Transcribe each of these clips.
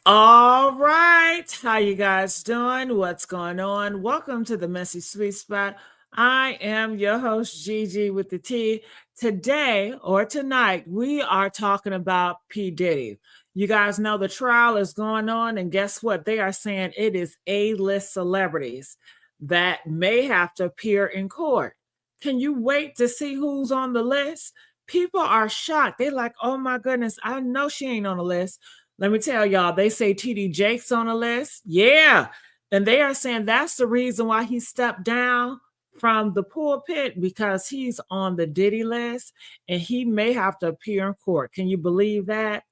All right, how you guys doing? What's going on? Welcome to the Messy Sweet Spot. I am your host Gigi with the T. Today or tonight, we are talking about P. Diddy. You guys know the trial is going on, and guess what? They are saying it is A-list celebrities that may have to appear in court. Can you wait to see who's on the list? People are shocked. They're like, oh my goodness, I know she ain't on the list. Let me tell y'all, they say TD Jake's on the list. Yeah. And they are saying that's the reason why he stepped down from the pulpit because he's on the Diddy list and he may have to appear in court. Can you believe that?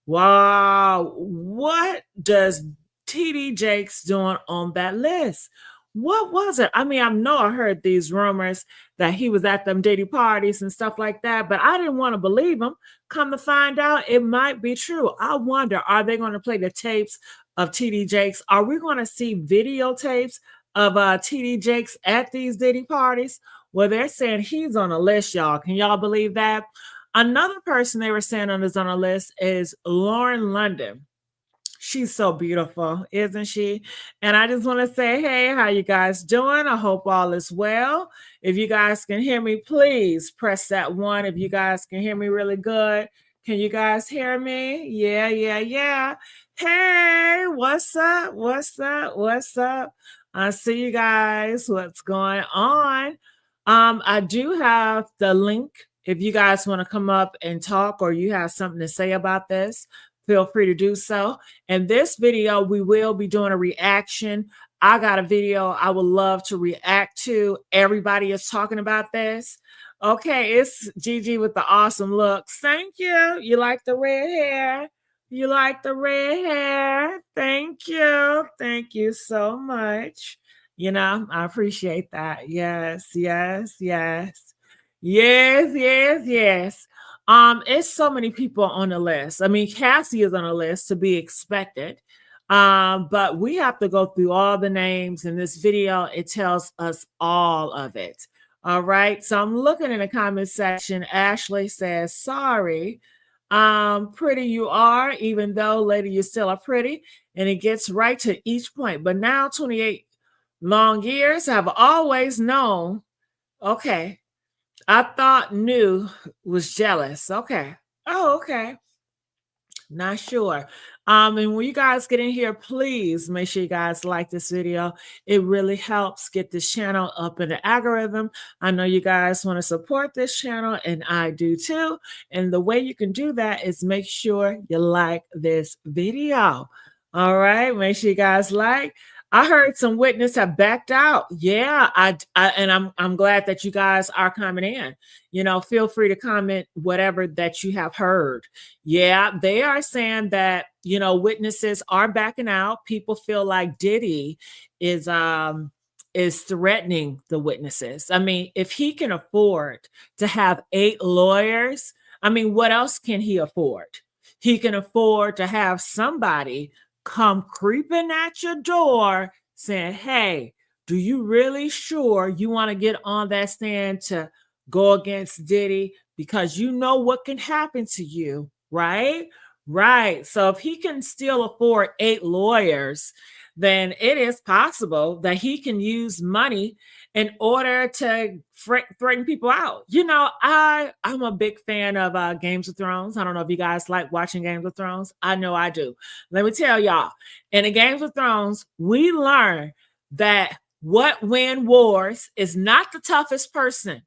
Wow. What does TD Jake's doing on that list? What was it? I mean, I know I heard these rumors that he was at them Diddy parties and stuff like that, but I didn't want to believe him. Come to find out, it might be true. I wonder, are they going to play the tapes of TD Jakes? Are we going to see videotapes of TD Jakes at these Diddy parties? Well, they're saying he's on a list, y'all. Can y'all believe that? Another person they were saying is on a list is Lauren London. She's so beautiful, isn't she? And I just want to say, hey, how you guys doing? I hope all is well. If you guys can hear me, please press that one. If you guys can hear me really good, can you guys hear me? Yeah, yeah, yeah. Hey, what's up? What's up? What's up? I see you guys. What's going on? I do have the link. If you guys want to come up and talk or you have something to say about this, feel free to do so. In this video, we will be doing a reaction. I got a video I would love to react to. Everybody is talking about this. Okay, it's Gigi with the awesome looks. Thank you. You like the red hair? You like the red hair? Thank you. Thank you so much. You know, I appreciate that. Yes, yes, yes. Yes, yes, yes. It's so many people on the list. I mean, Cassie is on the list to be expected. But we have to go through all the names in this video. It tells us all of it. All right. So I'm looking in the comment section. Ashley says, sorry. Pretty you are, even though lady, you still are pretty. And it gets right to each point. But now 28 long years have always known. Okay. I thought knew was jealous. Okay. Oh, okay. Not sure. And when you guys get in here, please make sure you guys like this video. It really helps get this channel up in the algorithm. I know you guys want to support this channel, and I do too. And the way you can do that is make sure you like this video. All right, make sure you guys like. I heard some witnesses have backed out. Yeah, I'm glad that you guys are coming in. You know, feel free to comment whatever that you have heard. Yeah, they are saying that, you know, witnesses are backing out. People feel like Diddy is threatening the witnesses. I mean, if he can afford to have 8 lawyers, I mean, what else can he afford? He can afford to have somebody come creeping at your door saying, hey, do you really sure you want to get on that stand to go against Diddy because you know what can happen to you, right? Right. So if he can still afford 8 lawyers, then it is possible that he can use money in order to threaten people out. You know, I'm a big fan of Games of Thrones. I don't know if you guys like watching Games of Thrones. I know I do. Let me tell y'all, in the Games of Thrones, we learn that what win wars is not the toughest person.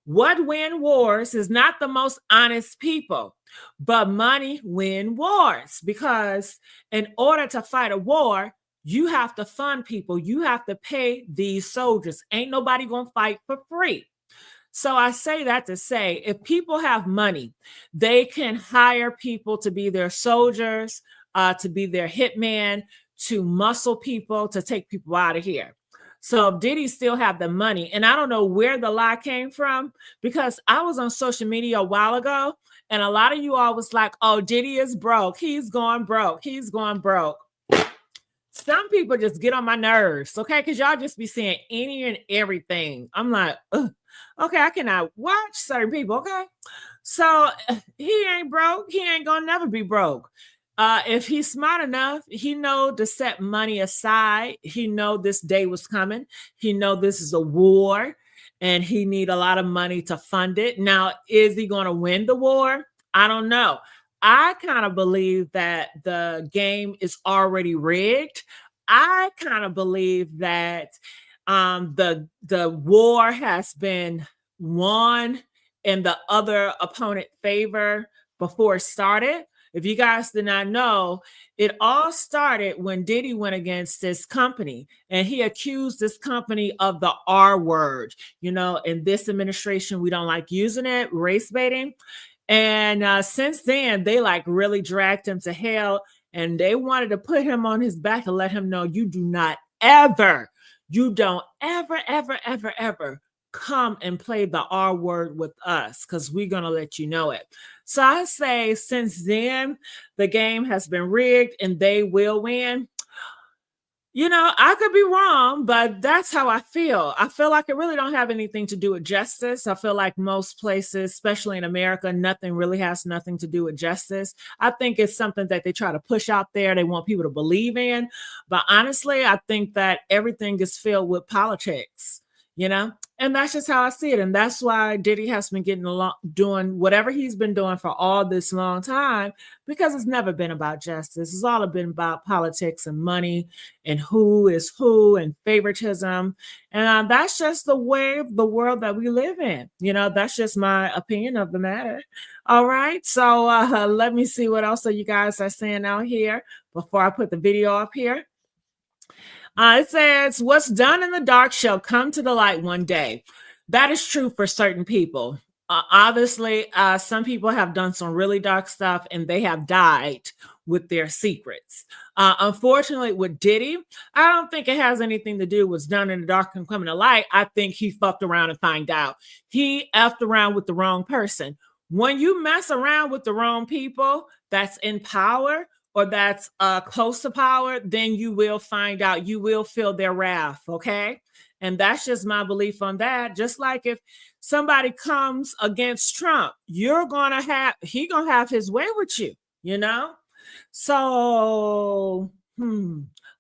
What win wars is not the most honest people, but money win wars, because in order to fight a war, you have to fund people. You have to pay these soldiers. Ain't nobody gonna fight for free. So I say that to say, if people have money, they can hire people to be their soldiers, to be their hitman, to muscle people, to take people out of here. So if Diddy still have the money, and I don't know where the lie came from, because I was on social media a while ago, and a lot of you all was like, oh, Diddy is broke. He's going broke. He's going broke. Some people just get on my nerves, okay? Because y'all just be saying any and everything. I'm like, ugh. Okay, I cannot watch certain people, okay? So he ain't broke. He ain't gonna never be broke. If he's smart enough, he know to set money aside. He know this day was coming. He know this is a war, and he need a lot of money to fund it. Now, is he going to win the war? I don't know. I kind of believe that the game is already rigged. I kind of believe that the war has been won in the other opponent favor before it started. If you guys did not know, it all started when Diddy went against this company and he accused this company of the R word. You know, in this administration, we don't like using it, race baiting. And since then, they like really dragged him to hell, and they wanted to put him on his back and let him know you do not ever, you don't ever, ever, ever, ever come and play the R word with us because we're going to let you know it. So I say, since then, the game has been rigged and they will win. You know, I could be wrong, but that's how I feel. I feel like it really don't have anything to do with justice. I feel like most places, especially in America, nothing really has nothing to do with justice. I think it's something that they try to push out there. They want people to believe in. But honestly, I think that everything is filled with politics, you know? And that's just how I see it. And that's why Diddy has been getting along, doing whatever he's been doing for all this long time, because it's never been about justice. It's all been about politics and money and who is who and favoritism. And that's just the way of the world that we live in. You know, that's just my opinion of the matter. All right. So let me see what else you guys are saying out here before I put the video up here. It says, what's done in the dark shall come to the light one day. That is true for certain people. Obviously, some people have done some really dark stuff and they have died with their secrets. Unfortunately, with Diddy, I don't think it has anything to do with what's done in the dark and coming to light. I think he fucked around and find out. He effed around with the wrong person. When you mess around with the wrong people that's in power, or that's close to power, then you will find out. You will feel their wrath, okay? And that's just my belief on that. Just like if somebody comes against Trump, he gonna have his way with you, you know? So,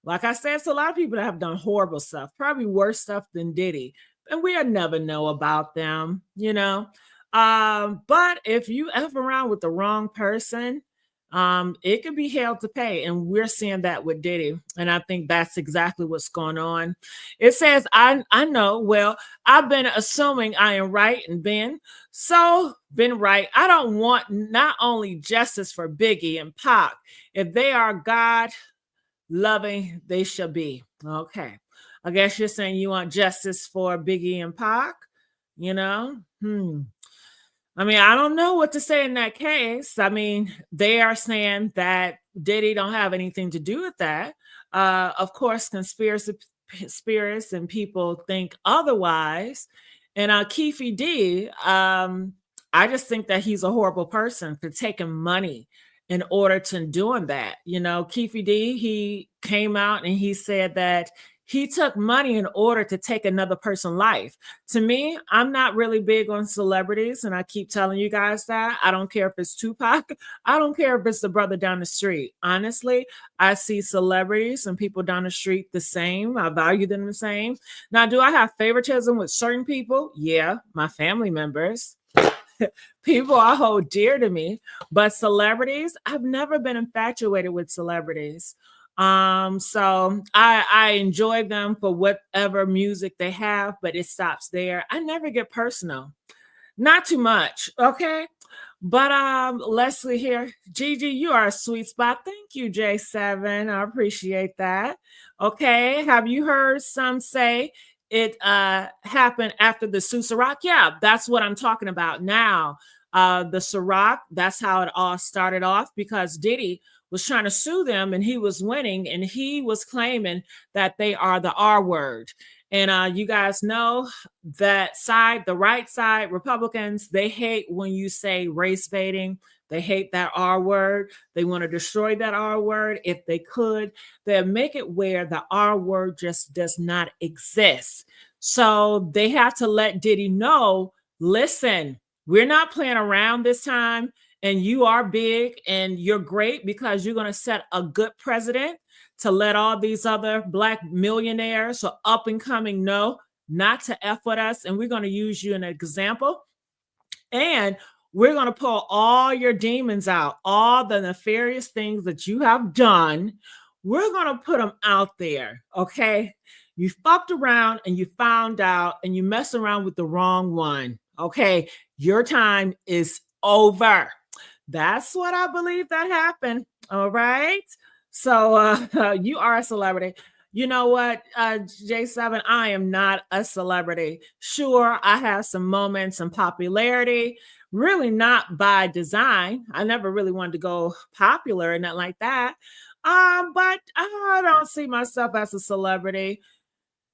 like I said, it's a lot of people that have done horrible stuff, probably worse stuff than Diddy, and we'll never know about them, you know? But if you F around with the wrong person, it could be hell to pay, and we're seeing that with Diddy, and I think that's exactly what's going on. It says, I know, well, I've been assuming I am right and been right. I don't want not only justice for Biggie and Pac. If they are God loving, they shall be. Okay. I guess you're saying you want justice for Biggie and Pac, you know? I mean, I don't know what to say in that case. I mean, they are saying that Diddy don't have anything to do with that. Of course, conspiracy spirits and people think otherwise. And Keefe D, I just think that he's a horrible person for taking money in order to doing that. You know, Keefe D, he came out and he said that he took money in order to take another person's life. To me, I'm not really big on celebrities, and I keep telling you guys that. I don't care if it's Tupac. I don't care if it's the brother down the street. Honestly, I see celebrities and people down the street the same. I value them the same. Now, do I have favoritism with certain people? Yeah, my family members. People I hold dear to me. But celebrities, I've never been infatuated with celebrities. So I enjoy them for whatever music they have, but it stops there. I never get personal. Not too much, okay? But Leslie here, Gigi, you are a sweet spot. Thank you, J7. I appreciate that. Okay, have you heard some say it happened after the Sue Ciroc? Yeah, that's what I'm talking about now. The Ciroc, that's how it all started off, because Diddy was trying to sue them and he was winning, and he was claiming that they are the R word. And you guys know that side, the right side, Republicans, they hate when you say race baiting. They hate that R word. They want to destroy that R word. If they could, they'd make it where the R word just does not exist. So they have to let Diddy know, listen, we're not playing around this time. and you are big and you're great because you're going to set a good precedent to let all these other Black millionaires or up and coming know not to F with us. And we're going to use you as an example. And we're going to pull all your demons out, all the nefarious things that you have done. We're going to put them out there. Okay. You fucked around and you found out and you messed around with the wrong one. Okay. Your time is over. That's what I believe that happened. All right. So you are a celebrity. You know what, J7, I am not a celebrity. Sure, I have some moments and popularity, really not by design. I never really wanted to go popular and nothing like that. But I don't see myself as a celebrity.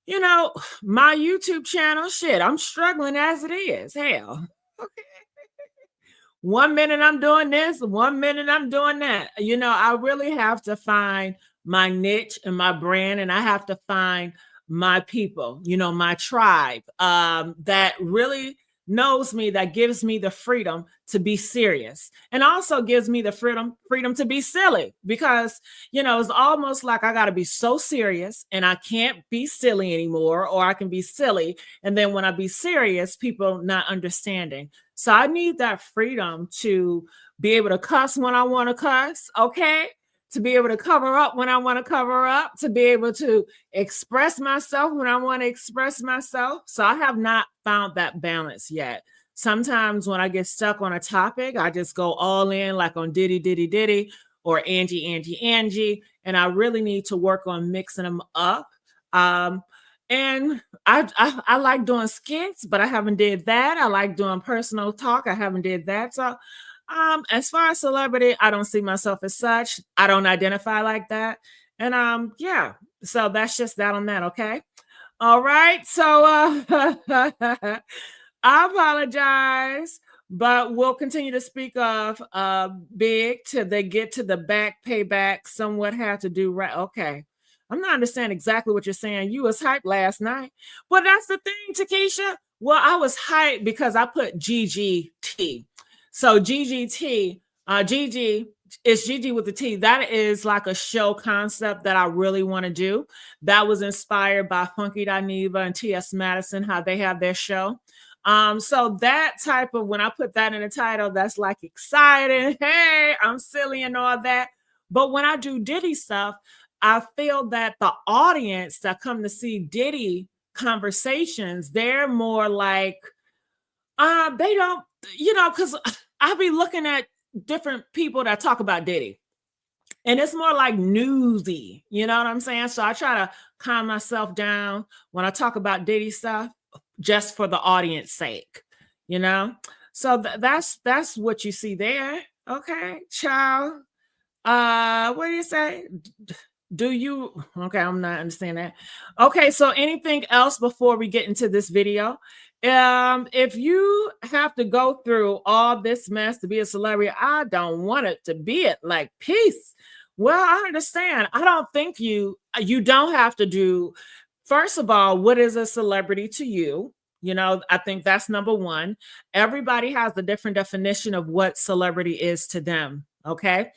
You know, my YouTube channel, shit, I'm struggling as it is. Hell. Okay. One minute I'm doing this, one minute I'm doing that. You know, I really have to find my niche and my brand, and I have to find my people, you know, my tribe that really knows me, that gives me the freedom to be serious, and also gives me the freedom to be silly, because you know it's almost like I got to be so serious and I can't be silly anymore, or I can be silly and then when I be serious people not understanding. So I need that freedom to be able to cuss when I want to cuss, okay? To be able to cover up when I want to cover up, to be able to express myself when I want to express myself. So I have not found that balance yet. Sometimes when I get stuck on a topic, I just go all in, like on Diddy, Diddy, Diddy, or Angie, Angie, Angie. And I really need to work on mixing them up. Um, and I like doing skits, but I haven't did that. I like doing personal talk. I haven't did that. So as far as celebrity, I don't see myself as such. I don't identify like that. And yeah, so that's just that on that, okay? All right. So I apologize, but we'll continue to speak of big till they get to the back payback. Somewhat have to do right. Okay. I'm not understanding exactly what you're saying. You was hyped last night. But that's the thing, Takesha. Well, I was hyped because I put GGT. So GGT, GG is GG with the T. That is like a show concept that I really want to do. That was inspired by Funky Dineva and T.S. Madison, how they have their show. So that type of, when I put that in the title, that's like exciting. Hey, I'm silly and all that. But when I do Diddy stuff, I feel that the audience that come to see Diddy conversations, they're more like, they don't, you know, because I be looking at different people that talk about Diddy, and it's more like newsy, you know what I'm saying? So I try to calm myself down when I talk about Diddy stuff, just for the audience sake, you know. So that's what you see there. Okay, child. What do you say? Do you, okay, I'm not understanding that. Okay, so anything else before we get into this video? If you have to go through all this mess to be a celebrity, I don't want it to be it like peace. Well, I understand. I don't think you don't have to do. First of all, what is a celebrity to you? You know, I think that's number one. Everybody has a different definition of what celebrity is to them. Okay.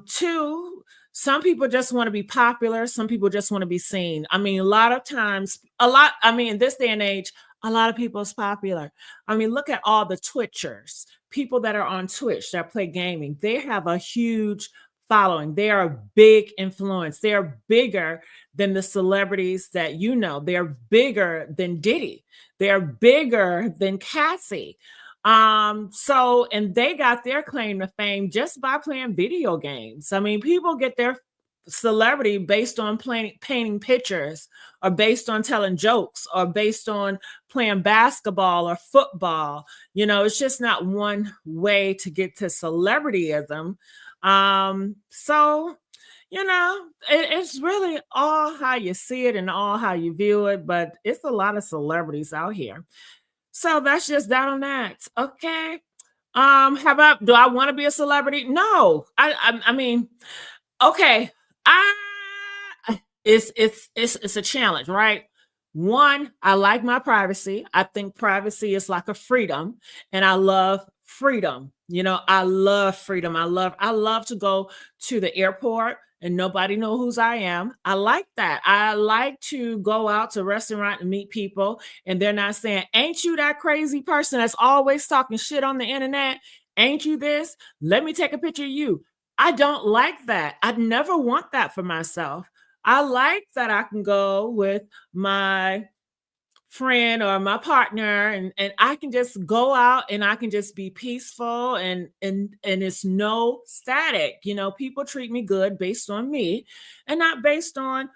Two, some people just want to be popular. Some people just want to be seen. I mean, a lot of times, in this day and age, a lot of people is popular. I mean, look at all the Twitchers, people that are on Twitch that play gaming. They have a huge following. They are a big influence. They are bigger than the celebrities that you know. They're bigger than Diddy. They're bigger than Cassie. So, and they got their claim to fame just by playing video games. I mean, people get their celebrity based on painting pictures, or based on telling jokes, or based on playing basketball or football. You know, it's just not one way to get to celebrityism. So, you know, it's really all how you see it and all how you view it, but it's a lot of celebrities out here. So that's just that on that. Okay. How about, do I want to be a celebrity? No. I mean, okay. It's a challenge, right? One, I like my privacy. I think privacy is like a freedom, and I love freedom. I love freedom. I love to go to the airport and nobody know whose I am. I like that. I like to go out to a restaurant and meet people and they're not saying, "Ain't you that crazy person that's always talking shit on the internet? Ain't you this? Let me take a picture of you." I don't like that. I'd never want that for myself. I like that I can go with my friend or my partner and I can just go out and I can just be peaceful and it's no static. People treat me good based on me and not based on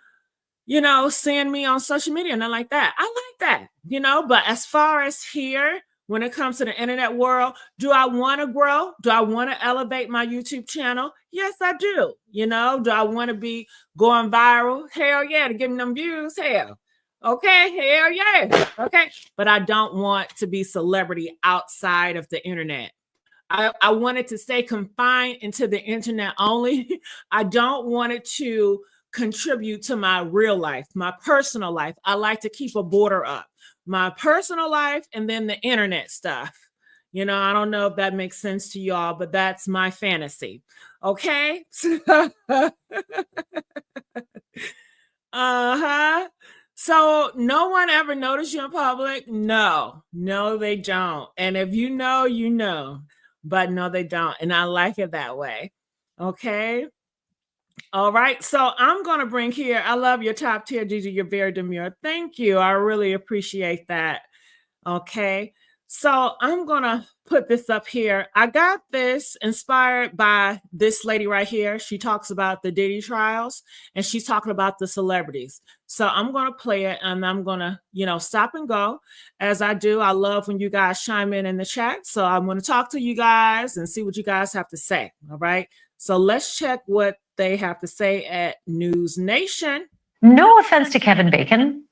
seeing me on social media and not like that. I like that. But as far as here, when it comes to the internet world, do I want to grow? Do I want to elevate my YouTube channel? Yes, I do. Do I want to be going viral? Hell yeah, to give me them views. Hell. Okay, hell yeah. Okay. But I don't want to be celebrity outside of the internet. I wanted to stay confined into the internet only. I don't want it to contribute to my real life, my personal life. I like to keep a border up. My personal life and then the internet stuff. I don't know if that makes sense to y'all, but that's my fantasy. Okay? Uh-huh. So no one ever noticed you in public? No, they don't. And if you know, you know. But no, they don't. And I like it that way. Okay. All right. So I'm going to bring here, I love your top tier, Gigi. You're very demure. Thank you. I really appreciate that. Okay. So I'm going to put this up here. I got this inspired by this lady right here. She talks about the Diddy trials and she's talking about the celebrities. So I'm going to play it and I'm going to, stop and go as I do. I love when you guys chime in the chat. So I'm going to talk to you guys and see what you guys have to say. All right. So let's check what they have to say at News Nation. No offense to Kevin Bacon,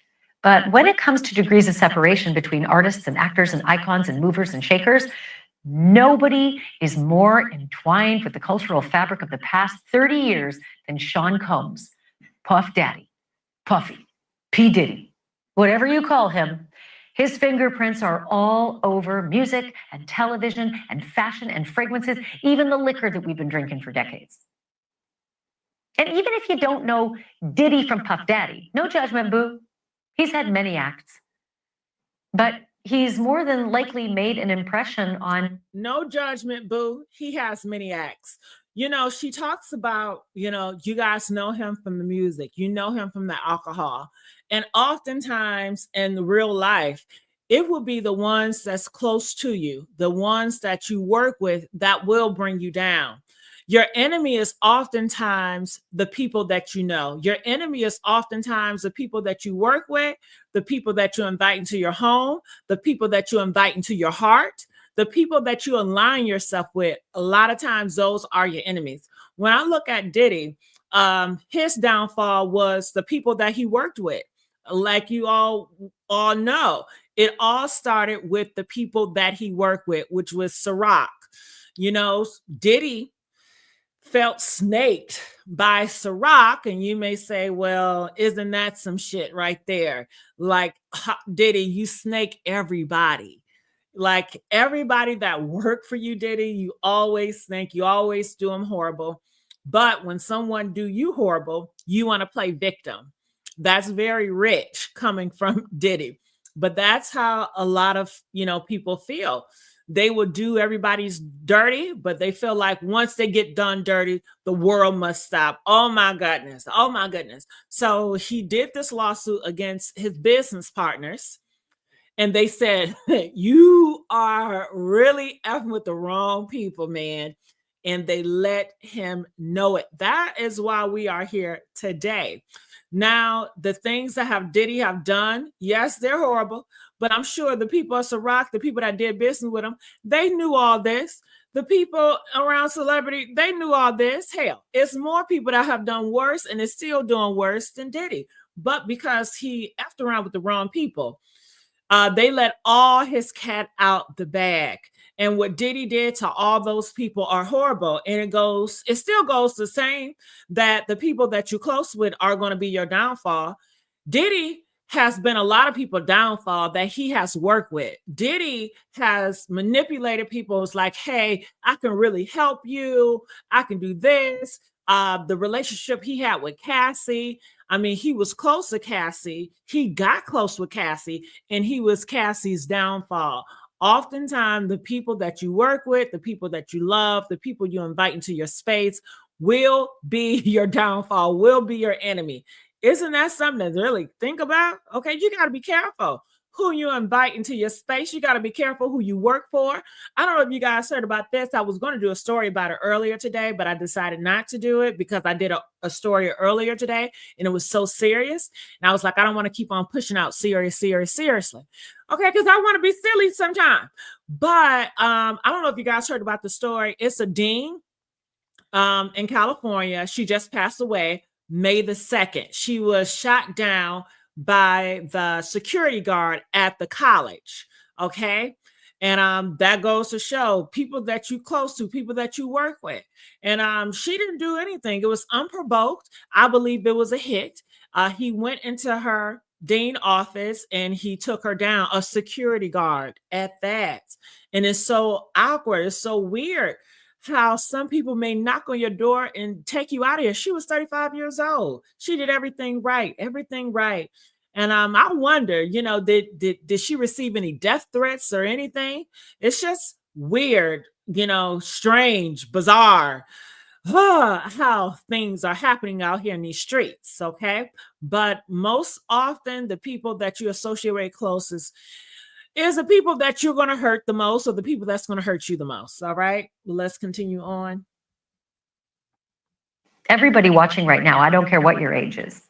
but when it comes to degrees of separation between artists and actors and icons and movers and shakers, nobody is more entwined with the cultural fabric of the past 30 years than Sean Combs, Puff Daddy, Puffy, P. Diddy, whatever you call him. His fingerprints are all over music and television and fashion and fragrances, even the liquor that we've been drinking for decades. And even if you don't know Diddy from Puff Daddy, no judgment, boo. He's had many acts. But he's more than likely made an impression on... No judgment, boo. He has many acts. She talks about, you guys know him from the music. You know him from the alcohol. And oftentimes in real life, it will be the ones that's close to you, the ones that you work with that will bring you down. Your enemy is oftentimes the people that you know. Your enemy is oftentimes the people that you work with, the people that you invite into your home, the people that you invite into your heart, the people that you align yourself with. A lot of times those are your enemies. When I look at Diddy, his downfall was the people that he worked with. Like you all know, it all started with the people that he worked with, which was Ciroc. Diddy felt snaked by Ciroc, and you may say, well, isn't that some shit right there? Like, Diddy, you snake everybody. Like everybody that worked for you, Diddy, you always snake, you always do them horrible. But when someone do you horrible, you want to play victim. That's very rich coming from Diddy. But that's how a lot of, people feel. They will do everybody's dirty, but they feel like once they get done dirty, the world must stop. Oh my goodness. Oh my goodness. So he did this lawsuit against his business partners. And they said, you are really effing with the wrong people, man. And they let him know it. That is why we are here today. Now, the things that Diddy have done, yes, they're horrible. But I'm sure the people of Ciroc, the people that did business with him, they knew all this. The people around celebrity, they knew all this. Hell, it's more people that have done worse and is still doing worse than Diddy. But because he effed around with the wrong people, they let all his cat out the bag. And what Diddy did to all those people are horrible. And it still goes the same, that the people that you're close with are going to be your downfall. Diddy has been a lot of people downfall that he has worked with. Diddy has manipulated people. It's like, hey, I can really help you. I can do this. The relationship he had with Cassie. I mean, he was close to Cassie. He got close with Cassie, and he was Cassie's downfall. Oftentimes, the people that you work with, the people that you love, the people you invite into your space will be your downfall, will be your enemy. Isn't that something to really think about? Okay, you got to be careful who you invite into your space. You got to be careful who you work for. I don't know if you guys heard about this. I was going to do a story about it earlier today, but I decided not to do it because I did a story earlier today and it was so serious. And I was like, I don't want to keep on pushing out seriously. Okay, because I want to be silly sometimes. But I don't know if you guys heard about the story. It's a dean in California. She just passed away May the 2nd. She was shot down by the security guard at the college. Okay. And that goes to show people that you close to, people that you work with. And she didn't do anything. It was unprovoked. I believe it was a hit. He went into her dean office and he took her down, a security guard at that. And it's so awkward. It's so weird how some people may knock on your door and take you out of here. She was 35 years old. She did everything right, everything right. And I wonder, did she receive any death threats or anything? It's just weird, strange, bizarre, how things are happening out here in these streets. Okay. But most often, the people that you associate closest is the people that you're going to hurt the most or the people that's going to hurt you the most. All right. Let's continue on. Everybody watching right now, I don't care what your age is.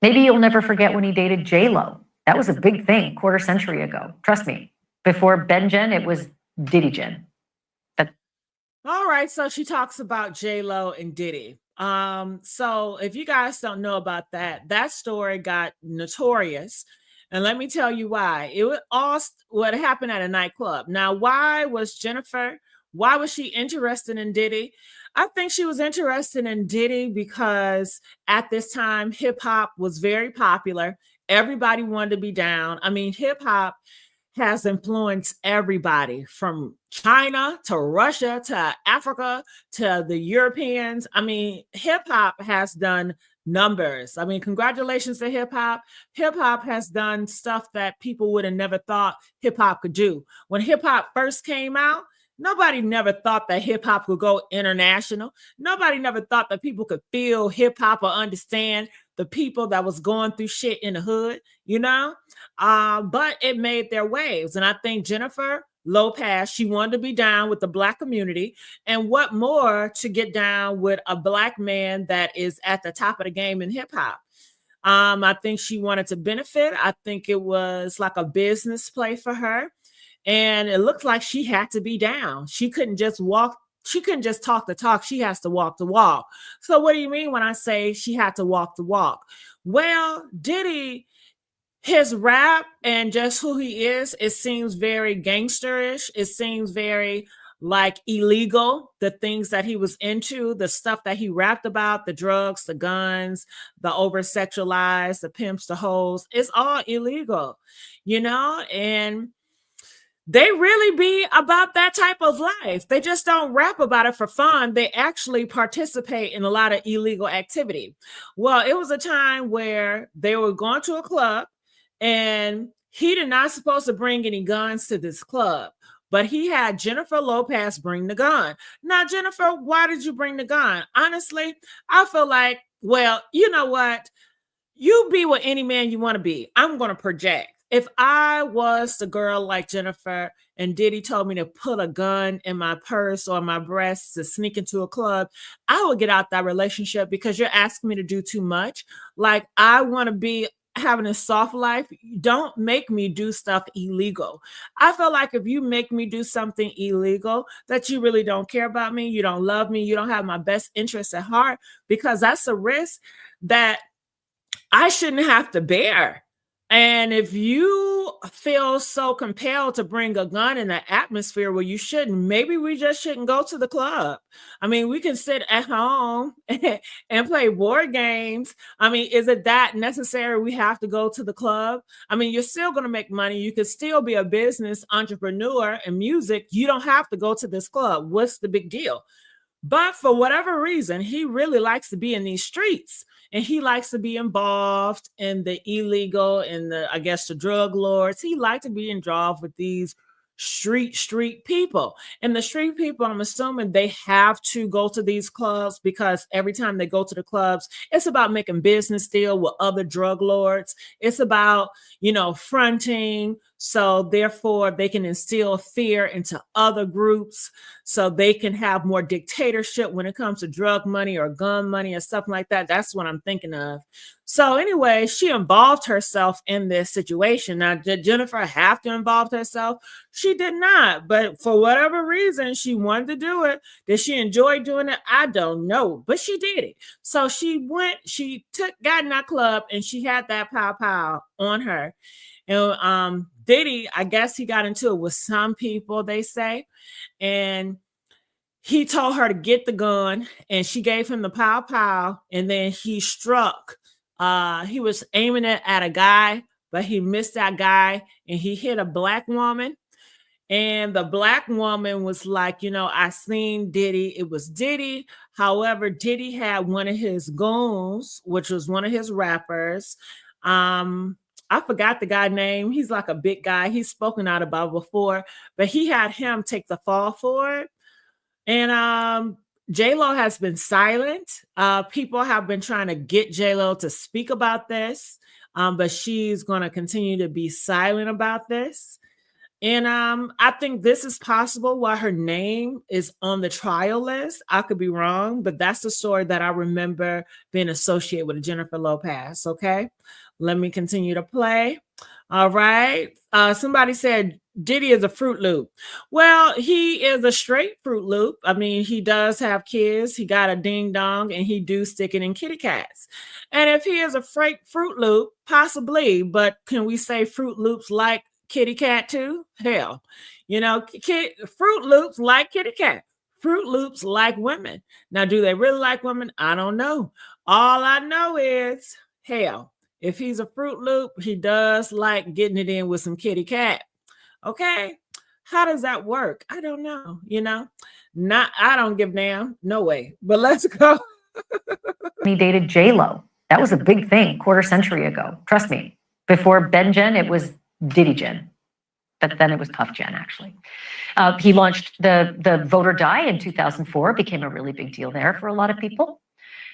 Maybe you'll never forget when he dated J-Lo. That was a big thing, quarter century ago. Trust me. Before Ben Jen, it was Diddy Jen. All right. So she talks about J-Lo and Diddy. So if you guys don't know about that story got notorious. And let me tell you why. It was all what happened at a nightclub. Now, why was she interested in Diddy? I think she was interested in Diddy because at this time, hip hop was very popular. Everybody wanted to be down. I mean, hip hop has influenced everybody from China to Russia to Africa to the Europeans. I mean, hip hop has done numbers. I mean, congratulations to hip hop. Hip hop has done stuff that people would have never thought hip hop could do. When hip hop first came out, nobody never thought that hip hop could go international. Nobody never thought that people could feel hip hop or understand the people that was going through shit in the hood, but it made their waves. And I think Jennifer Lopez, she wanted to be down with the Black community. And what more to get down with a Black man that is at the top of the game in hip hop? I think she wanted to benefit. I think it was like a business play for her. And it looked like she had to be down. She couldn't just walk. She couldn't just talk the talk. She has to walk the walk. So what do you mean when I say she had to walk the walk? Well, Diddy, his rap and just who he is, it seems very gangsterish. It seems very like illegal. The things that he was into, the stuff that he rapped about, the drugs, the guns, the over sexualized, the pimps, the hoes, it's all illegal, and they really be about that type of life. They just don't rap about it for fun. They actually participate in a lot of illegal activity. Well, it was a time where they were going to a club and he did not supposed to bring any guns to this club, but he had Jennifer Lopez bring the gun. Now, Jennifer, why did you bring the gun? Honestly, I feel like, well, you know what? You be with any man you want to be. I'm going to project. If I was the girl like Jennifer and Diddy told me to put a gun in my purse or my breast to sneak into a club, I would get out that relationship because you're asking me to do too much. Like, I want to be having a soft life. Don't make me do stuff illegal. I feel like if you make me do something illegal, that you really don't care about me, you don't love me, you don't have my best interests at heart, because that's a risk that I shouldn't have to bear. And if you feel so compelled to bring a gun in an atmosphere where you shouldn't, maybe we just shouldn't go to the club. I mean, we can sit at home and play board games. I mean, is it that necessary we have to go to the club? I mean, you're still going to make money. You could still be a business entrepreneur in music. You don't have to go to this club. What's the big deal? But for whatever reason, he really likes to be in these streets and he likes to be involved in the illegal and the, I guess, the drug lords. He likes to be involved with these street people. And the street people, I'm assuming they have to go to these clubs because every time they go to the clubs, it's about making business deal with other drug lords. It's about, fronting. So therefore they can instill fear into other groups so they can have more dictatorship when it comes to drug money or gun money or stuff like that. That's what I'm thinking of. So anyway, she involved herself in this situation. Now, did Jennifer have to involve herself? She did not, but for whatever reason, she wanted to do it. Did she enjoy doing it? I don't know, but she did it. So she got in that club and she had that pow on her. And Diddy, I guess he got into it with some people, they say. And he told her to get the gun and she gave him the pow and then he struck. He was aiming it at a guy, but he missed that guy and he hit a black woman. And the black woman was like, I seen Diddy. It was Diddy. However, Diddy had one of his goons, which was one of his rappers. I forgot the guy's name. He's like a big guy. He's spoken out about before, but he had him take the fall for it. And J-Lo has been silent. People have been trying to get J-Lo to speak about this, but she's going to continue to be silent about this. And I think this is possible while her name is on the trial list. I could be wrong, but that's the story that I remember being associated with Jennifer Lopez. Okay, let me continue to play. All right. Somebody said Diddy is a Fruit Loop. Well, he is a straight Fruit Loop. I mean, he does have kids. He got a ding dong, and he do stick it in kitty cats. And if he is a fake Fruit Loop, possibly. But can we say Fruit Loops like kitty cat too? Hell, Fruit Loops like kitty cat. Fruit Loops like women. Now, do they really like women? I don't know. All I know is, hell, if he's a Fruit Loop, he does like getting it in with some kitty cat. Okay. How does that work? I don't know. I don't give a damn. No way. But let's go. He dated J-Lo. That was a big thing, quarter century ago. Trust me. Before Ben Jen, it was Diddy Jen. But then it was Puff Jen, actually. He launched the Vote or Die in 2004. It became a really big deal there for a lot of people.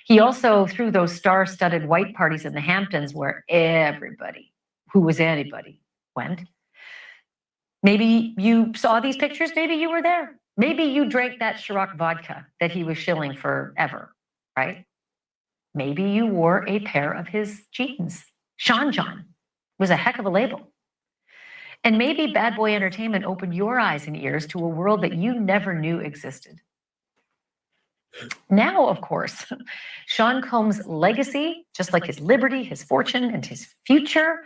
He also threw those star-studded white parties in the Hamptons where everybody who was anybody went. Maybe you saw these pictures. Maybe you were there. Maybe you drank that Ciroc vodka that he was shilling forever, right? Maybe you wore a pair of his jeans. Sean John was a heck of a label. And maybe Bad Boy Entertainment opened your eyes and ears to a world that you never knew existed. Now, of course, Sean Combs' legacy, just like his liberty, his fortune, and his future,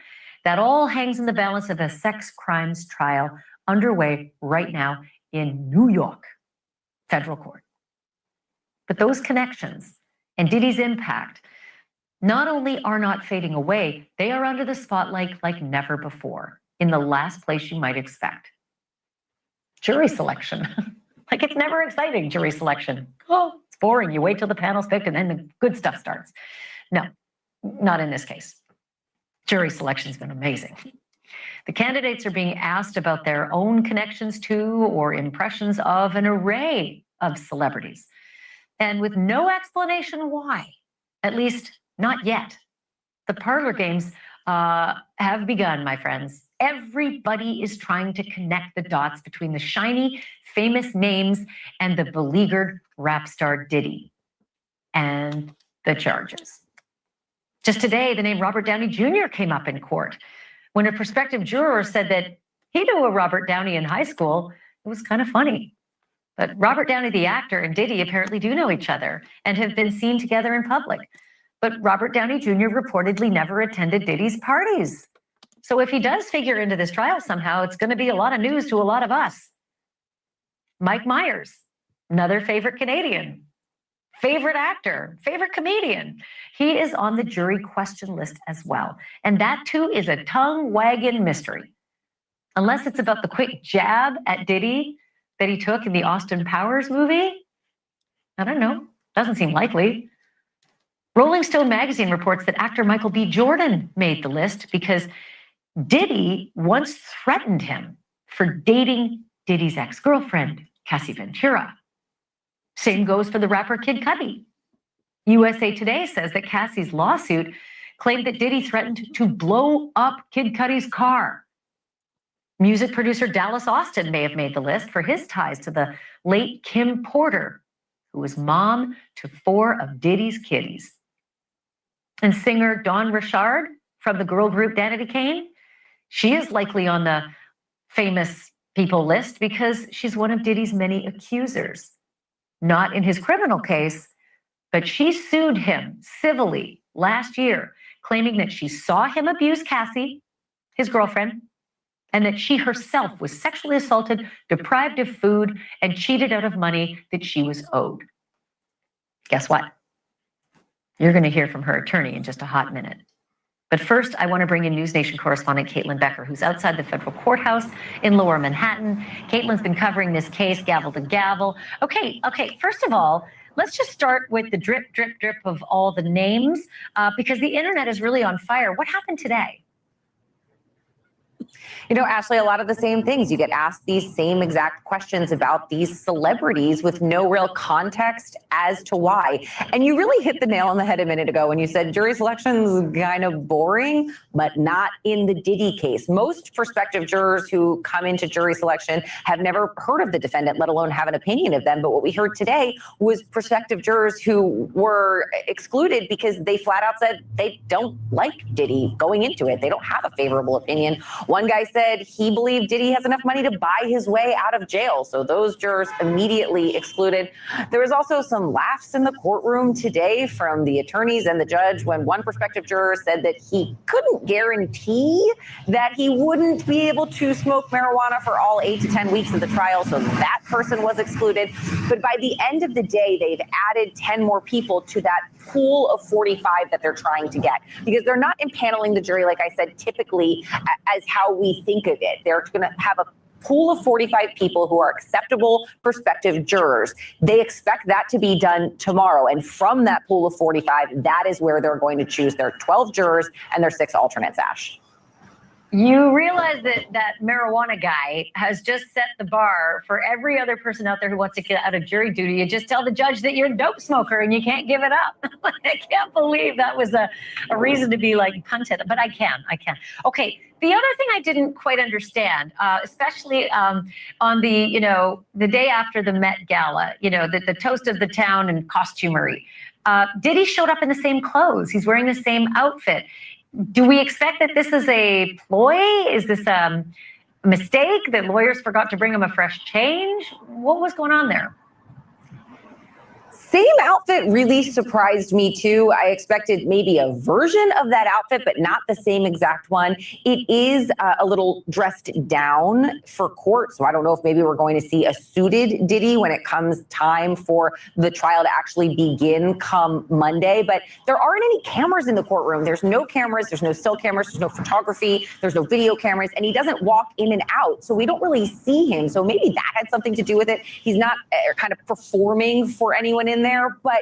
that all hangs in the balance of a sex crimes trial underway right now in New York federal court. But those connections and Diddy's impact not only are not fading away, they are under the spotlight like never before, in the last place you might expect. Jury selection. Like, it's never exciting, jury selection. Oh, it's boring. You wait till the panel's picked and then the good stuff starts. No, not in this case. Jury selection's been amazing. The candidates are being asked about their own connections to or impressions of an array of celebrities, and with no explanation why, at least not yet. The parlor games have begun, my friends. Everybody is trying to connect the dots between the shiny, famous names and the beleaguered rap star Diddy and the charges. Just today, the name Robert Downey Jr. came up in court. When a prospective juror said that he knew a Robert Downey in high school, it was kind of funny. But Robert Downey, the actor, and Diddy apparently do know each other and have been seen together in public. But Robert Downey Jr. reportedly never attended Diddy's parties. So if he does figure into this trial somehow, it's going to be a lot of news to a lot of us. Mike Myers, another favorite Canadian, favorite actor, favorite comedian. He is on the jury question list as well. And that too is a tongue-wagging mystery. Unless it's about the quick jab at Diddy that he took in the Austin Powers movie, I don't know. Doesn't seem likely. Rolling Stone magazine reports that actor Michael B. Jordan made the list because Diddy once threatened him for dating Diddy's ex-girlfriend, Cassie Ventura. Same goes for the rapper Kid Cudi. USA Today says that Cassie's lawsuit claimed that Diddy threatened to blow up Kid Cudi's car. Music producer Dallas Austin may have made the list for his ties to the late Kim Porter, who was mom to 4 of Diddy's kiddies. And singer Dawn Richard from the girl group Danity Kane, she is likely on the famous people list because she's one of Diddy's many accusers. Not in his criminal case, but she sued him civilly last year, claiming that she saw him abuse Cassie, his girlfriend, and that she herself was sexually assaulted, deprived of food, and cheated out of money that she was owed. Guess what? You're going to hear from her attorney in just a hot minute. But first, I want to bring in News Nation correspondent Caitlin Becker, who's outside the federal courthouse in Lower Manhattan. Caitlin's been covering this case gavel to gavel. Okay. First of all, let's just start with the drip, drip, drip of all the names, because the internet is really on fire. What happened today? You know, Ashley, a lot of the same things. You get asked these same exact questions about these celebrities with no real context as to why. And you really hit the nail on the head a minute ago when you said jury selection is kind of boring, but not in the Diddy case. Most prospective jurors who come into jury selection have never heard of the defendant, let alone have an opinion of them. But what we heard today was prospective jurors who were excluded because they flat out said they don't like Diddy going into it. They don't have a favorable opinion. One guy said he believed Diddy has enough money to buy his way out of jail. So those jurors immediately excluded. There was also some laughs in the courtroom today from the attorneys and the judge when one prospective juror said that he couldn't guarantee that he wouldn't be able to smoke marijuana for all 8 to 10 weeks of the trial. So that person was excluded. But by the end of the day, they've added 10 more people to that pool of 45 that they're trying to get, because they're not impaneling the jury, like I said, typically as how we think of it. They're going to have a pool of 45 people who are acceptable prospective jurors. They expect that to be done tomorrow. And from that pool of 45, that is where they're going to choose their 12 jurors and their 6 alternates, Ash. You realize that that marijuana guy has just set the bar for every other person out there who wants to get out of jury duty. You just tell the judge that you're a dope smoker and you can't give it up. I can't believe that was a reason to be like punted, but I can. Okay. The other thing I didn't quite understand, especially on the day after the Met Gala, the toast of the town and costumery, Diddy showed up in the same clothes. He's wearing the same outfit. Do we expect that this is a ploy? Is this a mistake that lawyers forgot to bring him a fresh change? What was going on there? Same outfit really surprised me too. I expected maybe a version of that outfit, but not the same exact one. It is a little dressed down for court. So I don't know if maybe we're going to see a suited Diddy when it comes time for the trial to actually begin come Monday. But there aren't any cameras in the courtroom. There's no cameras. There's no still cameras. There's no photography. There's no video cameras. And he doesn't walk in and out. So we don't really see him. So maybe that had something to do with it. He's not kind of performing for anyone in there, but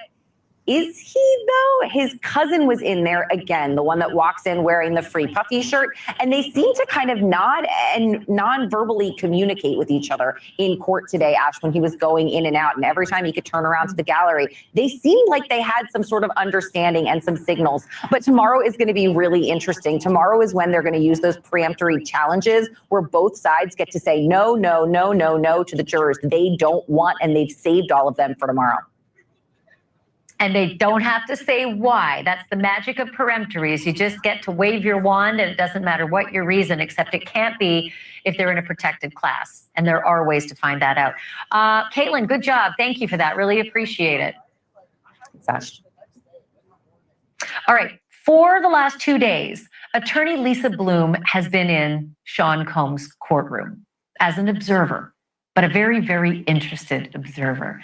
is he though? His cousin was in there again, the one that walks in wearing the Free Puffy shirt, and they seem to kind of nod and non-verbally communicate with each other in court today, Ash, when he was going in and out, and every time he could turn around to the gallery, they seemed like they had some sort of understanding and some signals. But tomorrow is going to be really interesting. Tomorrow is when they're going to use those preemptory challenges where both sides get to say no, no, no, no, no to the jurors they don't want, and they've saved all of them for tomorrow. And they don't have to say why. That's the magic of peremptories. You just get to wave your wand, and it doesn't matter what your reason, except it can't be if they're in a protected class. And there are ways to find that out. Caitlin, good job. Thank you for that. Really appreciate it. Sash. All right. For the last 2 days, Attorney Lisa Bloom has been in Sean Combs' courtroom as an observer, but a very, very interested observer,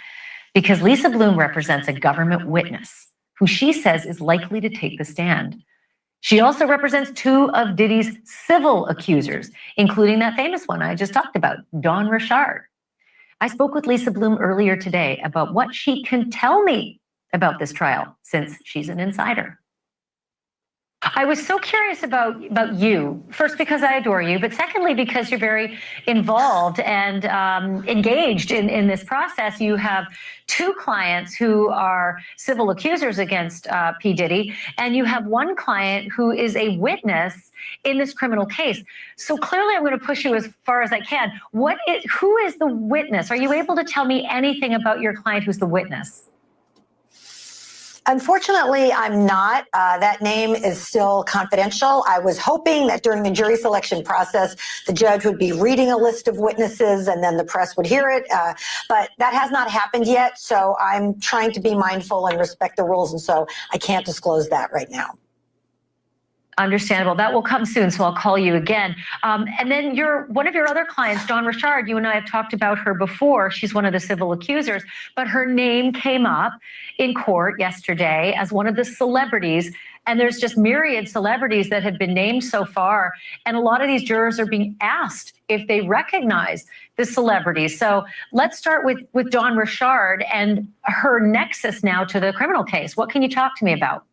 because Lisa Bloom represents a government witness who she says is likely to take the stand. She also represents two of Diddy's civil accusers, including that famous one I just talked about, Dawn Richard. I spoke with Lisa Bloom earlier today about what she can tell me about this trial, since she's an insider. I was so curious about you, first because I adore you, but secondly because you're very involved and engaged in this process. You have two clients who are civil accusers against P. Diddy, and you have one client who is a witness in this criminal case. So clearly I'm going to push you as far as I can. Who is the witness? Are you able to tell me anything about your client who's the witness? Unfortunately, I'm not. That name is still confidential. I was hoping that during the jury selection process, the judge would be reading a list of witnesses and then the press would hear it. But that has not happened yet. So I'm trying to be mindful and respect the rules. And so I can't disclose that right now. Understandable. That will come soon, so I'll call you again. And then one of your other clients, Dawn Richard, you and I have talked about her before. She's one of the civil accusers, but her name came up in court yesterday as one of the celebrities. And there's just myriad celebrities that have been named so far. And a lot of these jurors are being asked if they recognize the celebrities. So let's start with Dawn Richard and her nexus now to the criminal case. What can you talk to me about?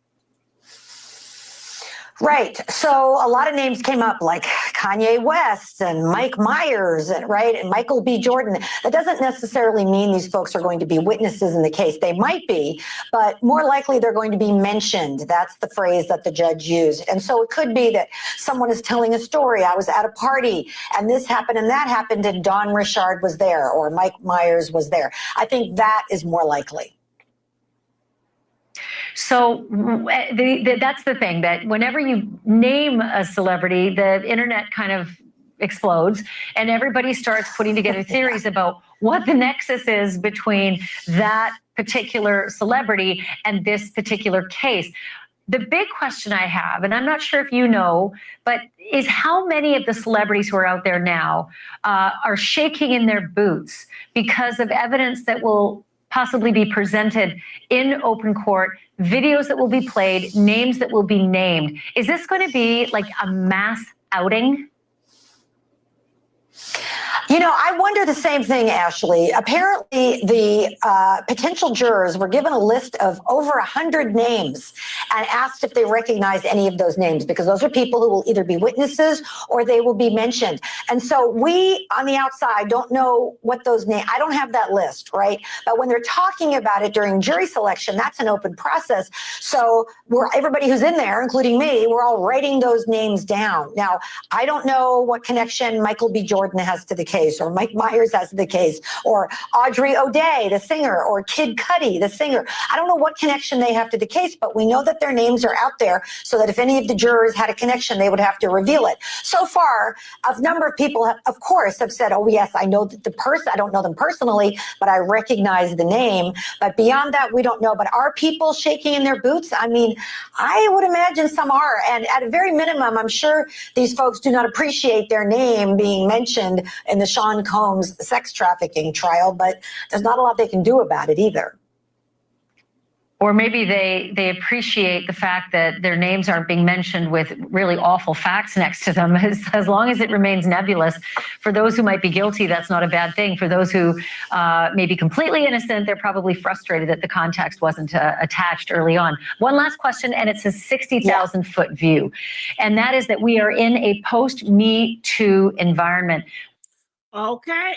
Right. So a lot of names came up like Kanye West and Mike Myers, and Michael B. Jordan. That doesn't necessarily mean these folks are going to be witnesses in the case. They might be, but more likely they're going to be mentioned. That's the phrase that the judge used. And so it could be that someone is telling a story. I was at a party and this happened and that happened and Dawn Richard was there or Mike Myers was there. I think that is more likely. So that's the thing, that whenever you name a celebrity, the internet kind of explodes and everybody starts putting together theories about what the nexus is between that particular celebrity and this particular case. The big question I have, and I'm not sure if you know, but is how many of the celebrities who are out there now are shaking in their boots because of evidence that will possibly be presented in open court, videos that will be played, names that will be named. Is this going to be like a mass outing? You know, I wonder the same thing, Ashley. Apparently, the potential jurors were given a list of over 100 names and asked if they recognize any of those names, because those are people who will either be witnesses or they will be mentioned. And so we on the outside don't know what those names, I don't have that list, right? But when they're talking about it during jury selection, that's an open process. So everybody who's in there, including me, we're all writing those names down. Now, I don't know what connection Michael B. Jordan has to the case, or Mike Myers has to the case, or Audrey O'Day, the singer, or Kid Cudi, the singer. I don't know what connection they have to the case, but we know that their names are out there so that if any of the jurors had a connection, they would have to reveal it. So far, a number of people, of course, have said, oh, yes, I know that the person, I don't know them personally, but I recognize the name. But beyond that, we don't know. But are people shaking in their boots? I mean, I would imagine some are. And at a very minimum, I'm sure these folks do not appreciate their name being mentioned in the Sean Combs sex trafficking trial, but there's not a lot they can do about it either. Or maybe they appreciate the fact that their names aren't being mentioned with really awful facts next to them. As long as it remains nebulous, for those who might be guilty, that's not a bad thing. For those who may be completely innocent, they're probably frustrated that the context wasn't attached early on. One last question, and it's a 60,000-foot view, and that is that we are in a post-MeToo environment. Okay.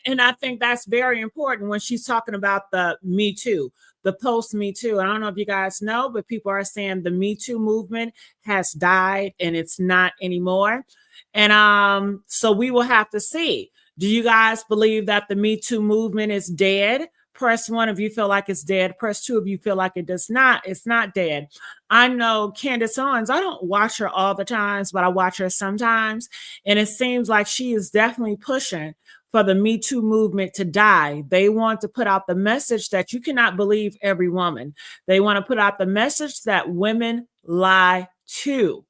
And I think that's very important when she's talking about the Me Too, the post Me Too. I don't know if you guys know, but people are saying the Me Too movement has died and it's not anymore. And so we will have to see. Do you guys believe that the Me Too movement is dead? Press 1 if you feel like it's dead. Press 2 if you feel like it does not. It's not dead. I know Candace Owens. I don't watch her all the times, but I watch her sometimes. And it seems like she is definitely pushing for the Me Too movement to die. They want to put out the message that you cannot believe every woman. They want to put out the message that women lie too.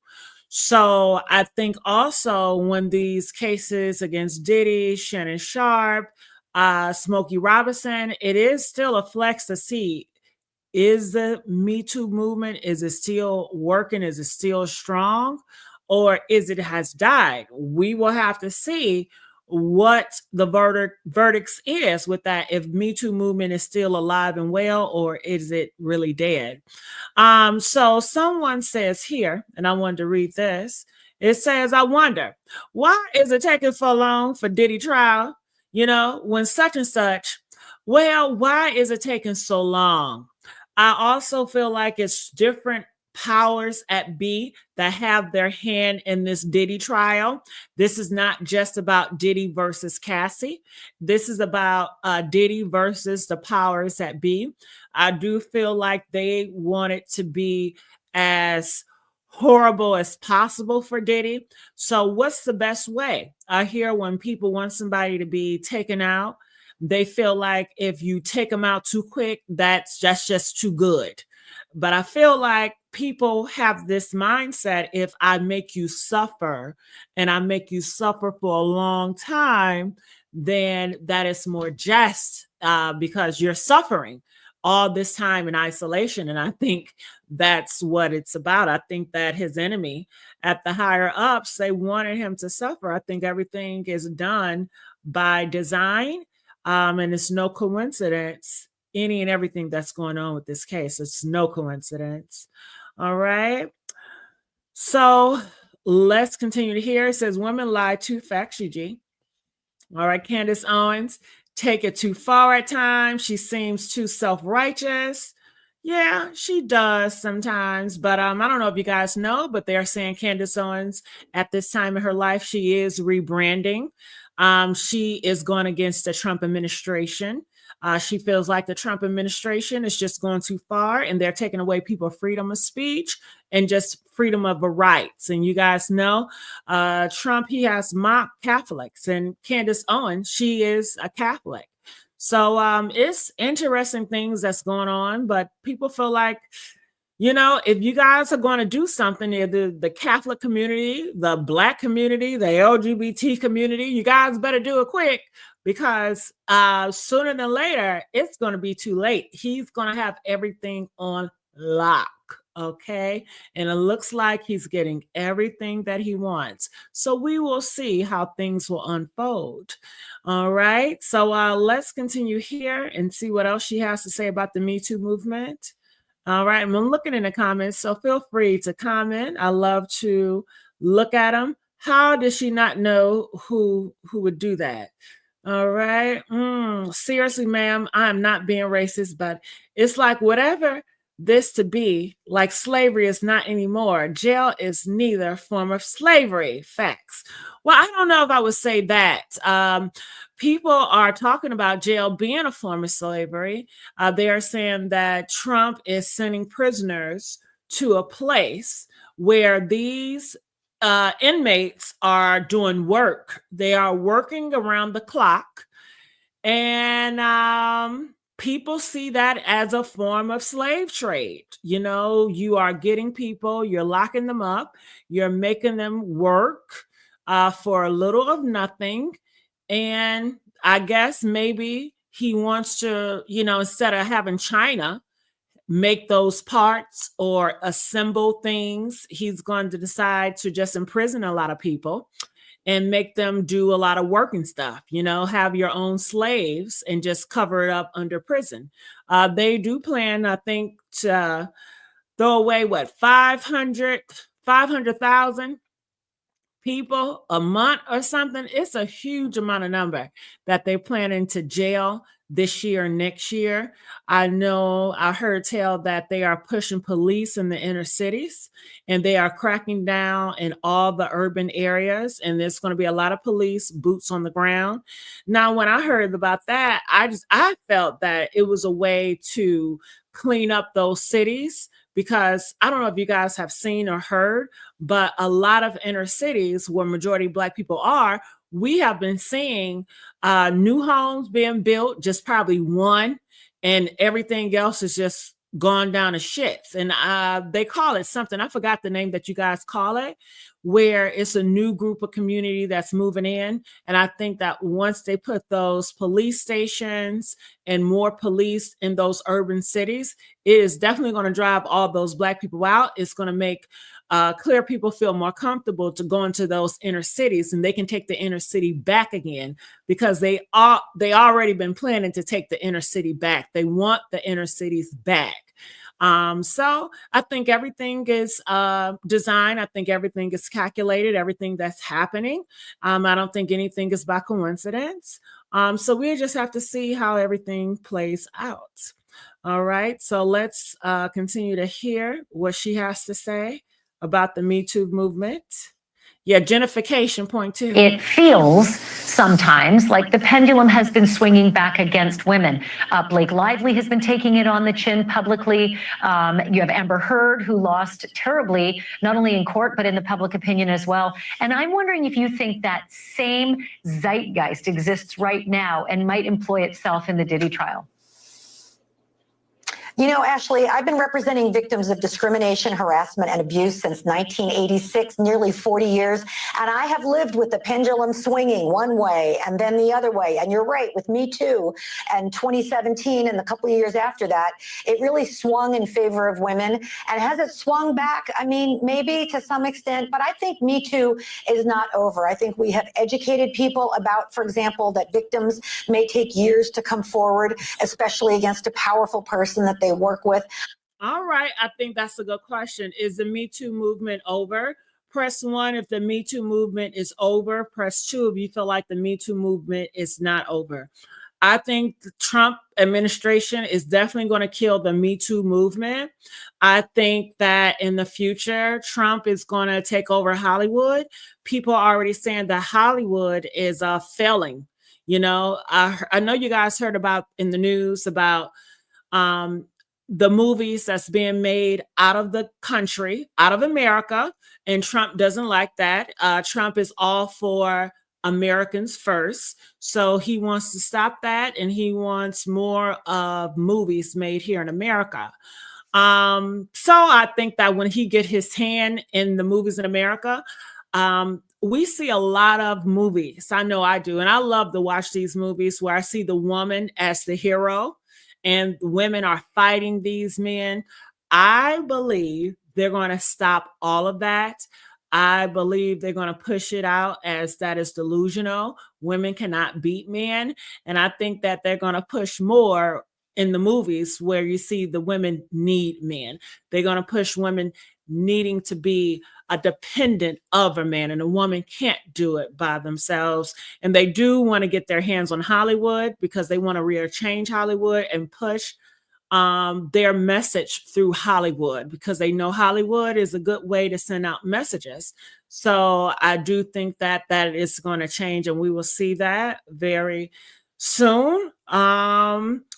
So I think also when these cases against Diddy, Shannon Sharp, Smokey Robinson, it is still a flex to see, is the Me Too movement, is it still working? Is it still strong? Or is it has died? We will have to see what the verdicts is with that, if Me Too movement is still alive and well, or is it really dead? So someone says here, and I wanted to read this. It says, I wonder, why is it taking so long for Diddy trial? You know, when such and such, well, why is it taking so long? I also feel like it's different powers at B that have their hand in this Diddy trial. This is not just about Diddy versus Cassie. This is about Diddy versus the powers at B. I do feel like they want it to be as horrible as possible for Diddy. So, what's the best way? I hear when people want somebody to be taken out, they feel like if you take them out too quick, that's just too good. But I feel like people have this mindset, if I make you suffer and I make you suffer for a long time, then that is more just because you're suffering all this time in isolation. And I think that's what it's about. I think that his enemy at the higher ups, they wanted him to suffer. I think everything is done by design. And it's no coincidence, any and everything that's going on with this case. It's no coincidence. All right. So let's continue to hear. It says, women lie too fast, G. All right, Candace Owens, take it too far at times. She seems too self-righteous. Yeah, she does sometimes, but I don't know if you guys know, but they're saying Candace Owens at this time in her life, she is rebranding. She is going against the Trump administration. She feels like the Trump administration is just going too far and they're taking away people's freedom of speech and just freedom of rights. And you guys know Trump, he has mocked Catholics, and Candace Owens, she is a Catholic. So it's interesting things that's going on, but people feel like, you know, if you guys are going to do something, the Catholic community, the Black community, the LGBT community, you guys better do it quick, because sooner than later, it's going to be too late. He's going to have everything on lock. Okay. And it looks like he's getting everything that he wants. So we will see how things will unfold. All right. So let's continue here and see what else she has to say about the Me Too movement. All right. I'm looking in the comments, so feel free to comment. I love to look at them. How does she not know who would do that? All right. Seriously, ma'am, I'm not being racist, but it's like whatever this to be, like slavery is not anymore. Jail is neither form of slavery. Facts. Well, I don't know if I would say that. People are talking about jail being a form of slavery. They are saying that Trump is sending prisoners to a place where these inmates are doing work. They are working around the clock. And people see that as a form of slave trade. You know, you are getting people, you're locking them up, you're making them work for a little of nothing. And I guess maybe he wants to, you know, instead of having China make those parts or assemble things, he's going to decide to just imprison a lot of people and make them do a lot of working stuff, you know, have your own slaves and just cover it up under prison. They do plan, I think, to throw away what, 500,000 people a month or something. It's a huge amount of number that they're planning to jail this year and next year. I know I heard tell that they are pushing police in the inner cities and they are cracking down in all the urban areas. And there's going to be a lot of police boots on the ground. Now, when I heard about that, I felt that it was a way to clean up those cities, because I don't know if you guys have seen or heard, but a lot of inner cities where majority Black people are, we have been seeing new homes being built, just probably one, and everything else is just gone down the shits. And they call it something, I forgot the name that you guys call it, where it's a new group of community that's moving in. And I think that once they put those police stations and more police in those urban cities, it is definitely going to drive all those Black people out. It's going to make clear people feel more comfortable to go into those inner cities, and they can take the inner city back again, because they already been planning to take the inner city back. They want the inner cities back. So I think everything is designed. I think everything is calculated, everything that's happening. I don't think anything is by coincidence. So we just have to see how everything plays out. All right. So let's continue to hear what she has to say about the Me Too movement. Yeah, gentrification point two. It feels sometimes like the pendulum has been swinging back against women. Blake Lively has been taking it on the chin publicly. You have Amber Heard, who lost terribly, not only in court, but in the public opinion as well. And I'm wondering if you think that same zeitgeist exists right now and might employ itself in the Diddy trial. You know, Ashley, I've been representing victims of discrimination, harassment, and abuse since 1986, nearly 40 years. And I have lived with the pendulum swinging one way and then the other way. And you're right, with Me Too and 2017 and the couple of years after that, it really swung in favor of women. And has it swung back? I mean, maybe to some extent, but I think Me Too is not over. I think we have educated people about, for example, that victims may take years to come forward, especially against a powerful person that they work with. All right. I think that's a good question. Is the Me Too movement over? Press 1 if the Me Too movement is over. Press 2 if you feel like the Me Too movement is not over. I think the Trump administration is definitely going to kill the Me Too movement. I think that in the future, Trump is going to take over Hollywood. People are already saying that Hollywood is failing. You know, I know you guys heard about in the news about the movies that's being made out of the country, out of America, and Trump doesn't like that. Trump is all for Americans first, so he wants to stop that, and he wants more of movies made here in America. So I think that when he get his hand in the movies in America, we see a lot of movies. I know I do, and I love to watch these movies where I see the woman as the hero and women are fighting these men. I believe they're going to stop all of that. I believe they're going to push it out as that is delusional. Women cannot beat men. And I think that they're going to push more in the movies where you see the women need men. They're going to push women needing to be a dependent of a man, and a woman can't do it by themselves. And they do want to get their hands on Hollywood because they want to rearrange Hollywood and push their message through Hollywood, because they know Hollywood is a good way to send out messages. So I do think that that is going to change, and we will see that very soon.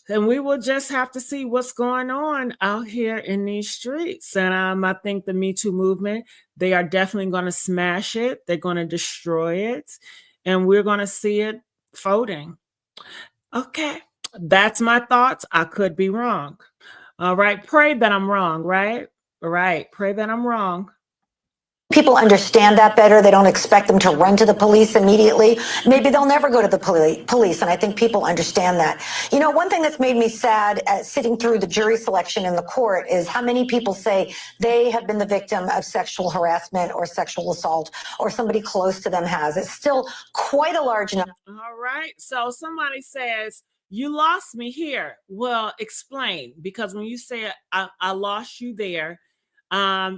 And we will just have to see what's going on out here in these streets. And I think the Me Too movement, they are definitely going to smash it. They're going to destroy it. And we're going to see it folding. Okay. That's my thoughts. I could be wrong. All right. Pray that I'm wrong, right? Right. Pray that I'm wrong. People understand that better. They don't expect them to run to the police immediately. Maybe they'll never go to the police. And I think people understand that. You know, one thing that's made me sad sitting through the jury selection in the court is how many people say they have been the victim of sexual harassment or sexual assault, or somebody close to them has. It's still quite a large number. All right. So somebody says, you lost me here. Well, explain, because when you say I lost you there,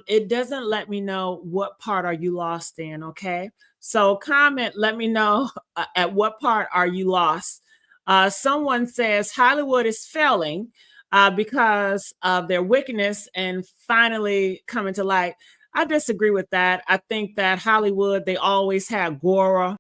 it doesn't let me know what part are you lost in. Okay. So comment, let me know at what part are you lost. Someone says Hollywood is failing because of their wickedness and finally coming to light. I disagree with that. I think that Hollywood, they always had Gora.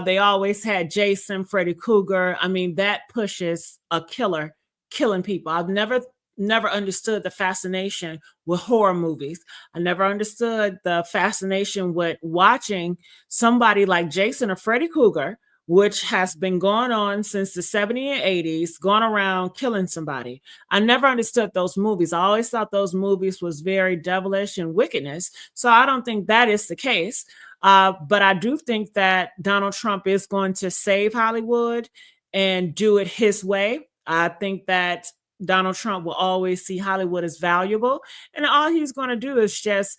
They always had Jason, Freddy Krueger. I mean, that pushes a killer killing people. I've never understood the fascination with horror movies. I never understood the fascination with watching somebody like Jason or Freddy Krueger which has been going on since the 70s and 80s, going around killing somebody. I never understood those movies. I always thought those movies was very devilish and wickedness. So I don't think that is the case. But I do think that Donald Trump is going to save Hollywood and do it his way. I think that Donald Trump will always see Hollywood as valuable. And all he's going to do is just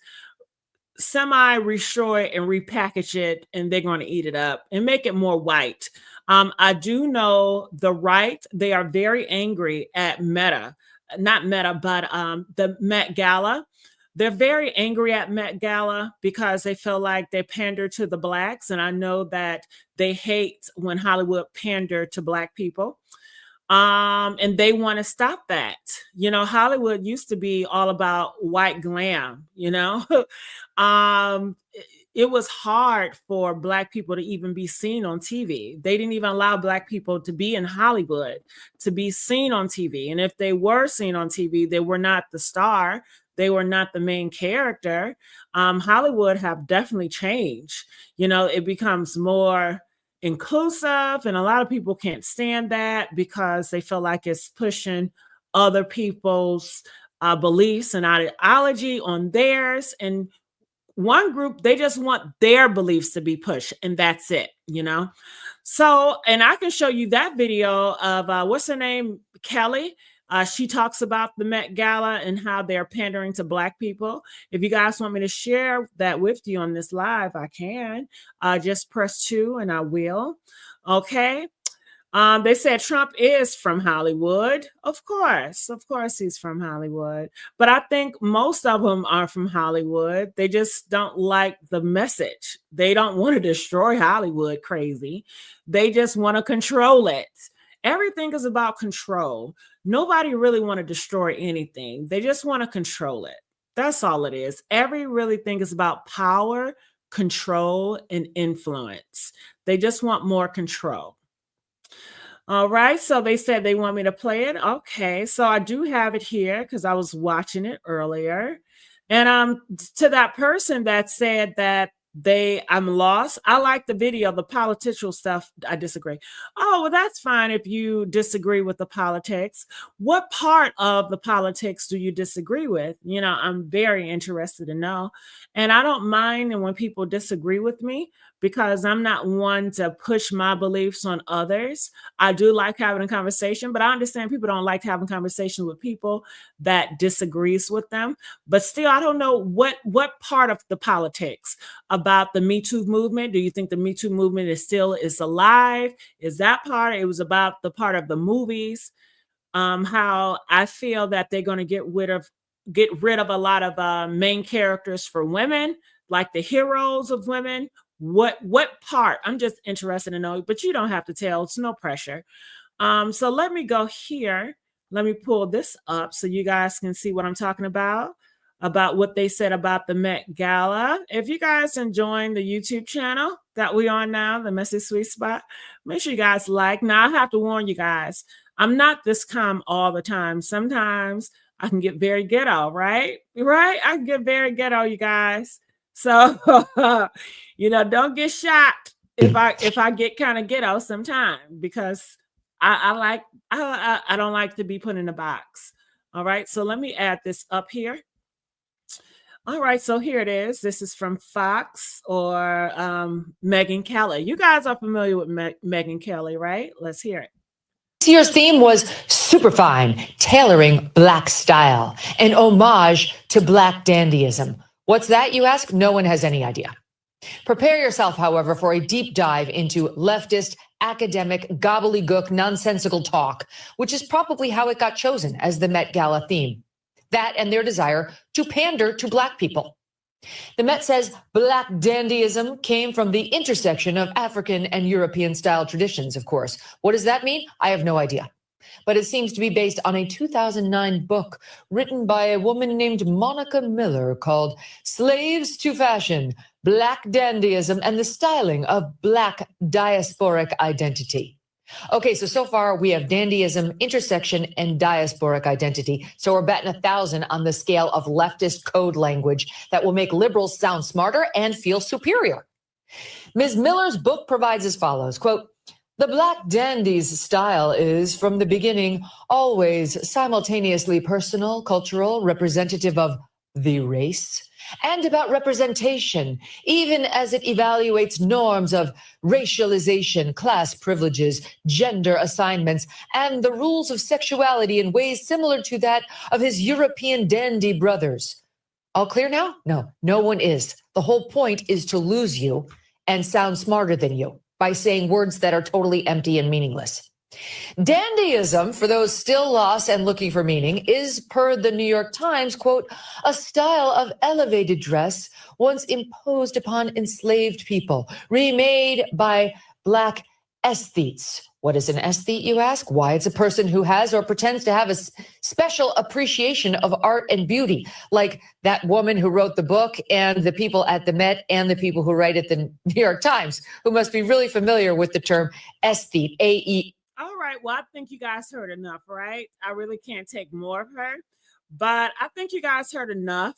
semi-restore it and repackage it, and they're going to eat it up and make it more white. I do know the right, they are very angry at not Meta, but the Met Gala. They're very angry at Met Gala because they feel like they pander to the blacks. And I know that they hate when Hollywood pander to black people. And they want to stop that. Hollywood used to be all about white glam, it was hard for black people to even be seen on TV. They didn't even allow black people to be in Hollywood, to be seen on TV. And if they were seen on TV, they were not the star. They were not the main character. Hollywood have definitely changed. It becomes more inclusive, and a lot of people can't stand that because they feel like it's pushing other people's beliefs and ideology on theirs. And one group, they just want their beliefs to be pushed, and that's it, So, and I can show you that video of what's her name, Kelly. She talks about the Met Gala and how they're pandering to black people. If you guys want me to share that with you on this live, I can. Just press 2 and I will. Okay. They said Trump is from Hollywood. Of course he's from Hollywood. But I think most of them are from Hollywood. They just don't like the message. They don't want to destroy Hollywood crazy. They just want to control it. Everything is about control. Nobody really want to destroy anything. They just want to control it. That's all it is. Every really thing is about power, control, and influence. They just want more control. All right. So they said they want me to play it. Okay. So I do have it here because I was watching it earlier. And to that person that said that I'm lost. I like the video, the political stuff. I disagree. Oh, well, that's fine if you disagree with the politics. What part of the politics do you disagree with? I'm very interested to know. And I don't mind when people disagree with me because I'm not one to push my beliefs on others. I do like having a conversation, but I understand people don't like having conversations with people that disagrees with them. But still, I don't know what part of the politics about the MeToo movement. Do you think the MeToo movement is alive? Is that part? It was about the part of the movies. How I feel that they're going to get rid of a lot of main characters for women, like the heroes of women. What part? I'm just interested to know, but you don't have to tell. It's no pressure. So let me go here. Let me pull this up so you guys can see what I'm talking about what they said about the Met Gala. If you guys enjoying the YouTube channel that we on now, the Messy Sweet Spot, make sure you guys like. Now, I have to warn you guys, I'm not this calm all the time. Sometimes I can get very ghetto, right? Right? I can get very ghetto, you guys. So, don't get shocked if I get kind of ghetto sometime because I don't like to be put in a box. All right. So let me add this up here. All right. So here it is. This is from Fox or Megyn Kelly. You guys are familiar with Megyn Kelly, right? Let's hear it. This year's theme was Superfine, tailoring Black style, an homage to Black dandyism. What's that, you ask? No one has any idea. Prepare yourself, however, for a deep dive into leftist, academic, gobbledygook, nonsensical talk, which is probably how it got chosen as the Met Gala theme. That and their desire to pander to Black people. The Met says Black dandyism came from the intersection of African and European style traditions, of course. What does that mean? I have no idea. But it seems to be based on a 2009 book written by a woman named Monica Miller called Slaves to Fashion, Black Dandyism and the Styling of Black Diasporic Identity. Okay, so far we have dandyism, intersection, and diasporic identity. So we're betting 1,000 on the scale of leftist code language that will make liberals sound smarter and feel superior. Ms. Miller's book provides as follows, quote, The Black Dandy's style is, from the beginning, always simultaneously personal, cultural, representative of the race, and about representation, even as it evaluates norms of racialization, class privileges, gender assignments, and the rules of sexuality in ways similar to that of his European dandy brothers. All clear now? No, no one is. The whole point is to lose you and sound smarter than you by saying words that are totally empty and meaningless. Dandyism, for those still lost and looking for meaning, is, per the New York Times, quote, a style of elevated dress once imposed upon enslaved people, remade by Black aesthetes. What is an aesthete, you ask? Why, it's a person who has or pretends to have a special appreciation of art and beauty, like that woman who wrote the book and the people at the Met and the people who write at the New York Times, who must be really familiar with the term aesthete, A-E. All right. Well, I think you guys heard enough, right? I really can't take more of her, but I think you guys heard enough.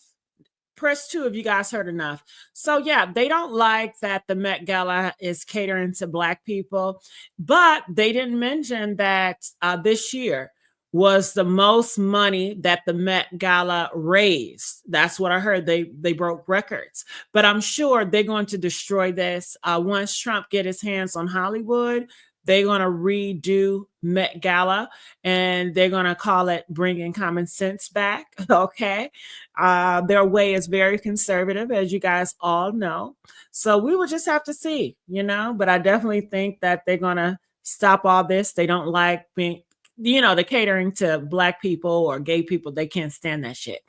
Press 2 if you guys heard enough. So yeah, they don't like that the Met Gala is catering to Black people, but they didn't mention that this year was the most money that the Met Gala raised. That's what I heard. They broke records, but I'm sure they're going to destroy this once Trump get his hands on Hollywood. They're going to redo Met Gala and they're going to call it Bringing Common Sense Back. Okay. Their way is very conservative, as you guys all know. So we will just have to see, but I definitely think that they're going to stop all this. They don't like being, the catering to Black people or gay people. They can't stand that shit.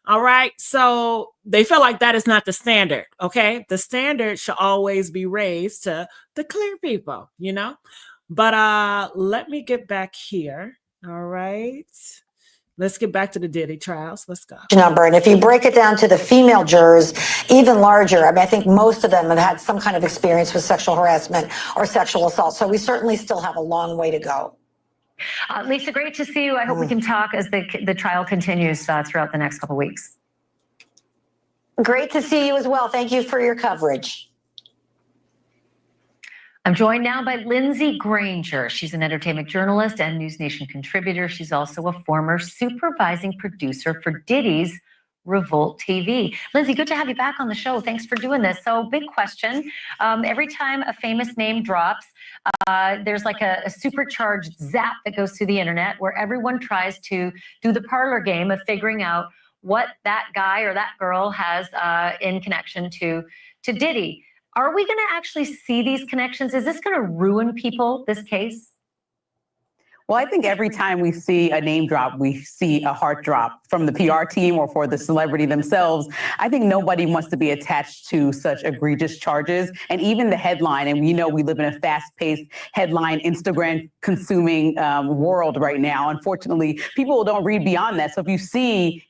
All right. So they feel like that is not the standard. Okay. The standard should always be raised to the clear people, But let me get back here. All right. Let's get back to the Diddy trials. Let's go. Number. And if you break it down to the female jurors, even larger. I mean, I think most of them have had some kind of experience with sexual harassment or sexual assault. So we certainly still have a long way to go. Lisa, great to see you. I hope we can talk as the trial continues throughout the next couple of weeks. Great to see you as well. Thank you for your coverage. I'm joined now by Lindsay Granger. She's an entertainment journalist and News Nation contributor. She's also a former supervising producer for Diddy's Revolt TV. Lindsay, good to have you back on the show. Thanks for doing this. So, big question. Every time a famous name drops, there's like a supercharged zap that goes through the internet where everyone tries to do the parlor game of figuring out what that guy or that girl has in connection to Diddy. Are we going to actually see these connections? Is this going to ruin people, this case? Well, I think every time we see a name drop, we see a heart drop from the PR team or for the celebrity themselves. I think nobody wants to be attached to such egregious charges. And even the headline, and we live in a fast-paced headline, Instagram-consuming world right now. Unfortunately, people don't read beyond that. So if you see,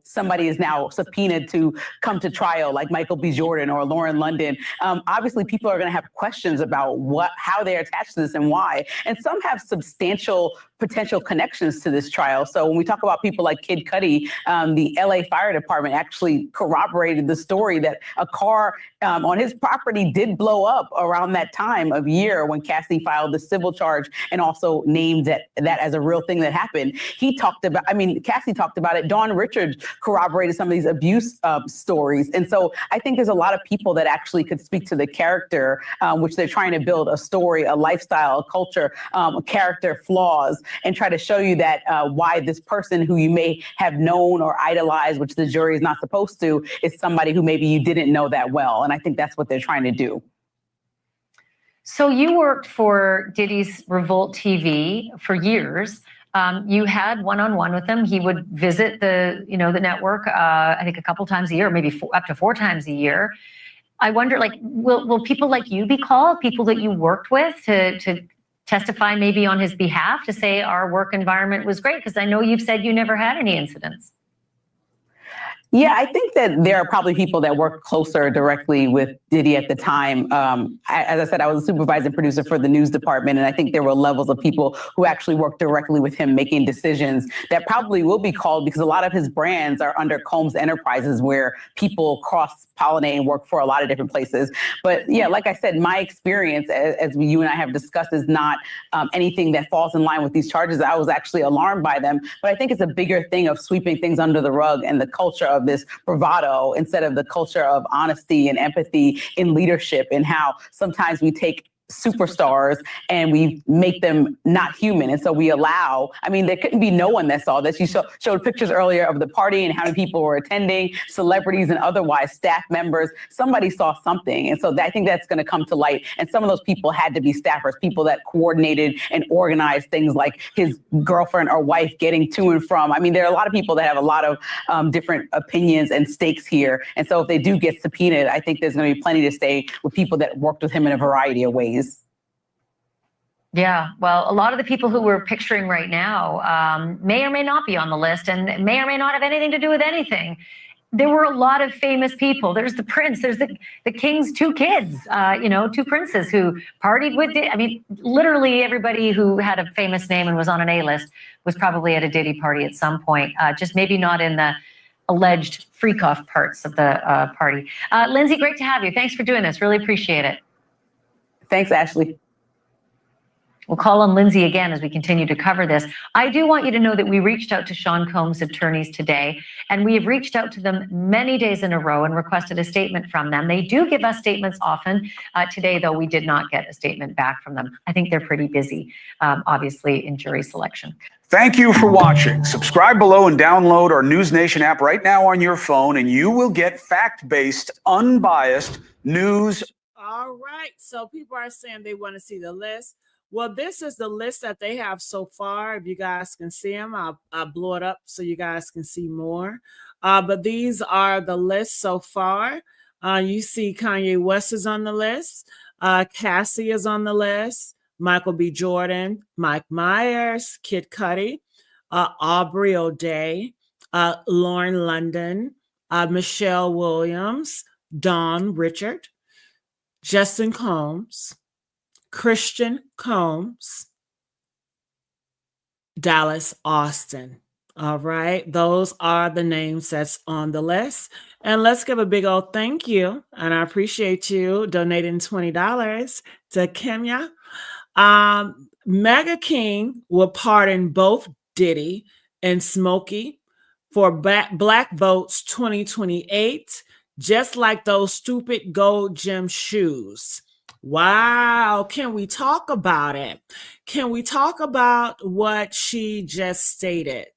somebody is now subpoenaed to come to trial, like Michael B. Jordan or Lauren London, obviously people are going to have questions about how they're attached to this and why. And some have substantial potential connections to this trial. So when we talk about people like Kid Cudi, the LA Fire Department actually corroborated the story that a car on his property did blow up around that time of year when Cassie filed the civil charge and also named that as a real thing that happened. Cassie talked about it. Dawn Richards corroborated some of these abuse stories. And so I think there's a lot of people that actually could speak to the character, which they're trying to build a story, a lifestyle, a culture, a character flaws, and try to show you that why this person who you may have known or idolized, which the jury is not supposed to, is somebody who maybe you didn't know that well. And I think that's what they're trying to do. So you worked for Diddy's Revolt TV for years. You had one-on-one with him. He would visit the network, I think a couple times a year, maybe up to 4 times a year. I wonder, will people like you be called, people that you worked with, to testify maybe on his behalf to say our work environment was great? Because I know you've said you never had any incidents. Yeah, I think that there are probably people that work closer directly with Diddy at the time. As I said, I was a supervising producer for the news department, and I think there were levels of people who actually worked directly with him making decisions that probably will be called, because a lot of his brands are under Combs Enterprises, where people cross-pollinate and work for a lot of different places. But yeah, like I said, my experience, as you and I have discussed, is not anything that falls in line with these charges. I was actually alarmed by them, but I think it's a bigger thing of sweeping things under the rug and the culture of this bravado instead of the culture of honesty and empathy in leadership, and how sometimes we take superstars and we make them not human. And so we allow, I mean, there couldn't be no one that saw this. You showed pictures earlier of the party and how many people were attending, celebrities and otherwise, staff members. Somebody saw something. And so I think that's going to come to light. And some of those people had to be staffers, people that coordinated and organized things like his girlfriend or wife getting to and from. I mean, there are a lot of people that have a lot of different opinions and stakes here. And so if they do get subpoenaed, I think there's going to be plenty to stay with people that worked with him in a variety of ways. Yeah, well, a lot of the people who we're picturing right now may or may not be on the list, and may or may not have anything to do with anything. There were a lot of famous people. There's the prince. There's the king's two kids, two princes who partied with Diddy. I mean, literally everybody who had a famous name and was on an A-list was probably at a Diddy party at some point, just maybe not in the alleged freak-off parts of the party. Lindsay, great to have you. Thanks for doing this. Really appreciate it. Thanks, Ashley. We'll call on Lindsay again as we continue to cover this. I do want you to know that we reached out to Sean Combs' attorneys today, and we have reached out to them many days in a row and requested a statement from them. They do give us statements often. Today, though, we did not get a statement back from them. I think they're pretty busy, obviously, in jury selection. Thank you for watching. Subscribe below and download our News Nation app right now on your phone, and you will get fact-based, unbiased news. All right. So people are saying they want to see the list. Well, this is the list that they have so far. If you guys can see them, I'll blow it up so you guys can see more. But these are the lists so far. You see Kanye West is on the list. Cassie is on the list. Michael B. Jordan, Mike Myers, Kid Cudi, Aubrey O'Day, Lauren London, Michelle Williams, Dawn Richard, Justin Combs, Christian Combs, Dallas Austin. All right. Those are the names that's on the list. And let's give a big old thank you. And I appreciate you donating $20 to Kenya. Mega King will pardon both Diddy and Smokey for Black Votes 2028, just like those stupid gold gem shoes. Wow. Can we talk about it? Can we talk about what she just stated?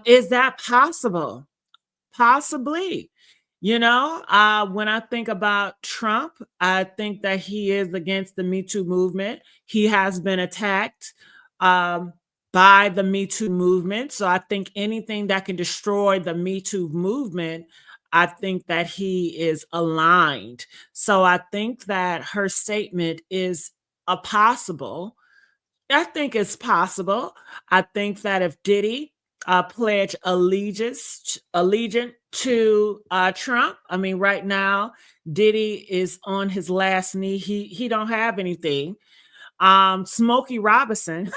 Is that possible? Possibly. When I think about Trump, I think that he is against the MeToo movement. He has been attacked by the MeToo movement. So I think anything that can destroy the MeToo movement, I think that he is aligned. So I think that her statement is possible. I think it's possible. I think that if Diddy pledge allegiance to Trump, I mean, right now, Diddy is on his last knee. He don't have anything. Smokey Robinson,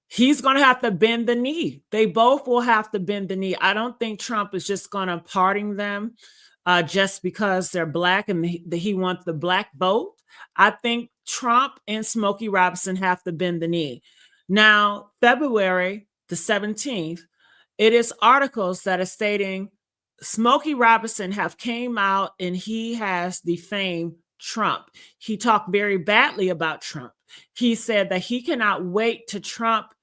he's going to have to bend the knee. They both will have to bend the knee. I don't think Trump is just going to pardon them just because they're Black and he wants the Black vote. I think Trump and Smokey Robinson have to bend the knee. Now, February the 17th, it is articles that are stating Smokey Robinson have came out and he has defamed Trump. He talked very badly about Trump. He said that he cannot wait till Trump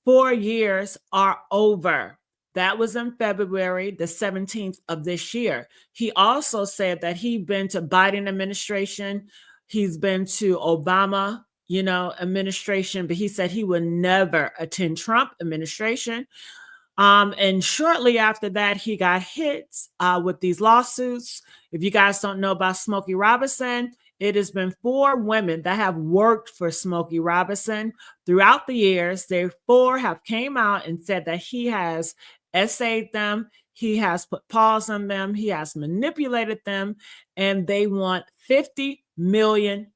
4 years are over. That was in February the 17th of this year. He also said that he'd been to Biden administration. He's been to Obama, administration, but he said he would never attend Trump administration. And shortly after that, he got hit with these lawsuits. If you guys don't know about Smokey Robinson, it has been 4 women that have worked for Smokey Robinson throughout the years. They 4 have came out and said that he has essayed them. He has put pause on them. He has manipulated them, and they want $50 million.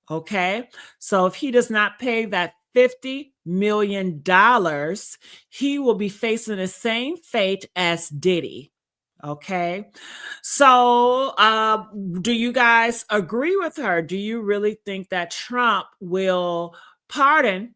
Okay. So if he does not pay that $50 million, he will be facing the same fate as Diddy. Okay. So, do you guys agree with her? Do you really think that Trump will pardon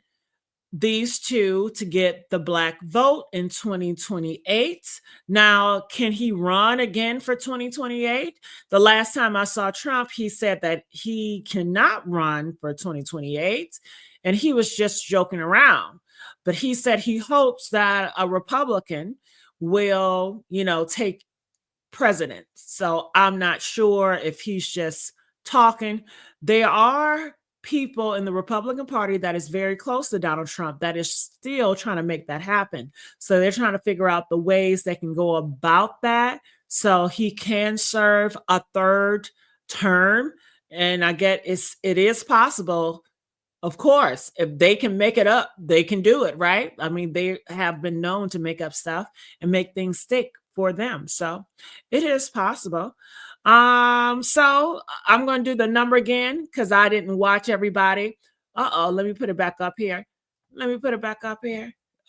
these two to get the black vote in 2028? Now, can he run again for 2028? The last time I saw Trump, he said that he cannot run for 2028, and he was just joking around. But he said he hopes that a Republican will, take president. So I'm not sure if he's just talking. There are people in the Republican Party that is very close to Donald Trump that is still trying to make that happen. So they're trying to figure out the ways they can go about that so he can serve a third term. And I get it is possible. Of course, if they can make it up, they can do it, right? I mean, they have been known to make up stuff and make things stick for them. So it is possible. So I'm going to do the number again because I didn't watch everybody. Let me put it back up here.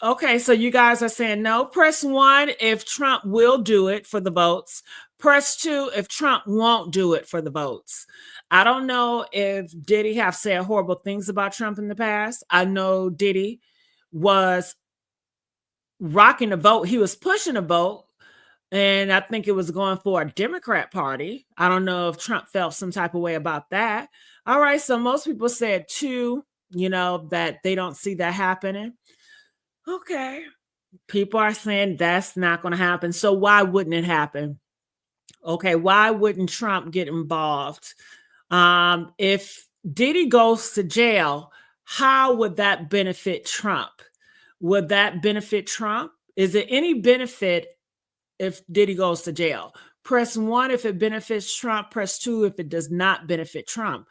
Okay, so you guys are saying no. Press 1 if Trump will do it for the votes. Press 2 if Trump won't do it for the votes. I don't know if Diddy have said horrible things about Trump in the past. I know Diddy was rocking the vote. He was pushing a vote, and I think it was going for a Democrat party. I don't know if Trump felt some type of way about that. All right, so most people said 2, that they don't see that happening. Okay. People are saying that's not going to happen. So why wouldn't it happen? Okay, why wouldn't Trump get involved? If Diddy goes to jail, how would that benefit Trump? Would that benefit Trump? Is there any benefit if Diddy goes to jail? Press 1 if it benefits Trump. Press 2 if it does not benefit Trump.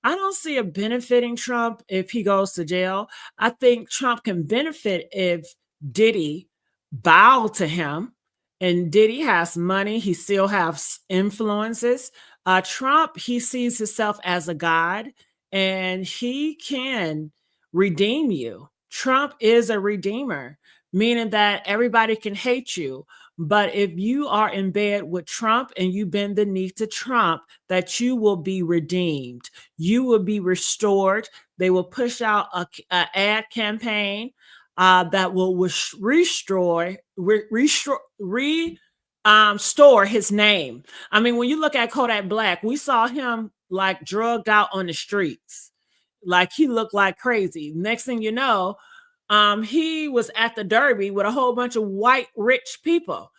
I don't see it benefiting Trump if he goes to jail. I think Trump can benefit if Diddy bowed to him, and Diddy has money. He still has influences. Trump, he sees himself as a god, and he can redeem you. Trump is a redeemer, meaning that everybody can hate you. But if you are in bed with Trump and you bend the knee to Trump, that you will be redeemed. You will be restored. They will push out an ad campaign that will restore his name. I mean, when you look at Kodak Black, we saw him like drugged out on the streets. Like he looked like crazy. Next thing you know, he was at the Derby with a whole bunch of white rich people.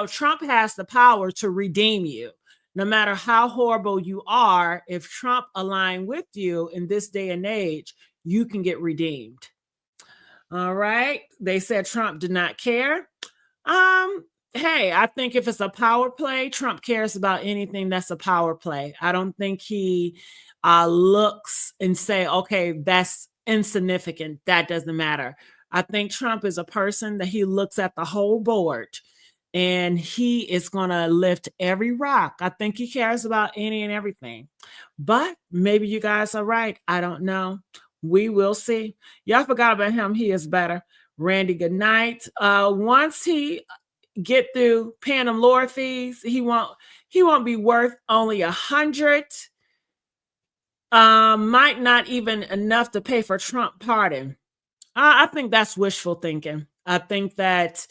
Trump has the power to redeem you. No matter how horrible you are, if Trump aligned with you in this day and age, you can get redeemed. All right. They said Trump did not care. Hey, I think if it's a power play, Trump cares about anything that's a power play. I don't think he looks and say, okay, that's insignificant. That doesn't matter. I think Trump is a person that he looks at the whole board and he is going to lift every rock. I think he cares about any and everything. But maybe you guys are right. I don't know. We will see. Y'all forgot about him. He is better. Randy, good night. Once he get through paying them lawyer fees, he won't be worth only 100. Might not even enough to pay for Trump pardon. I think that's wishful thinking. I think that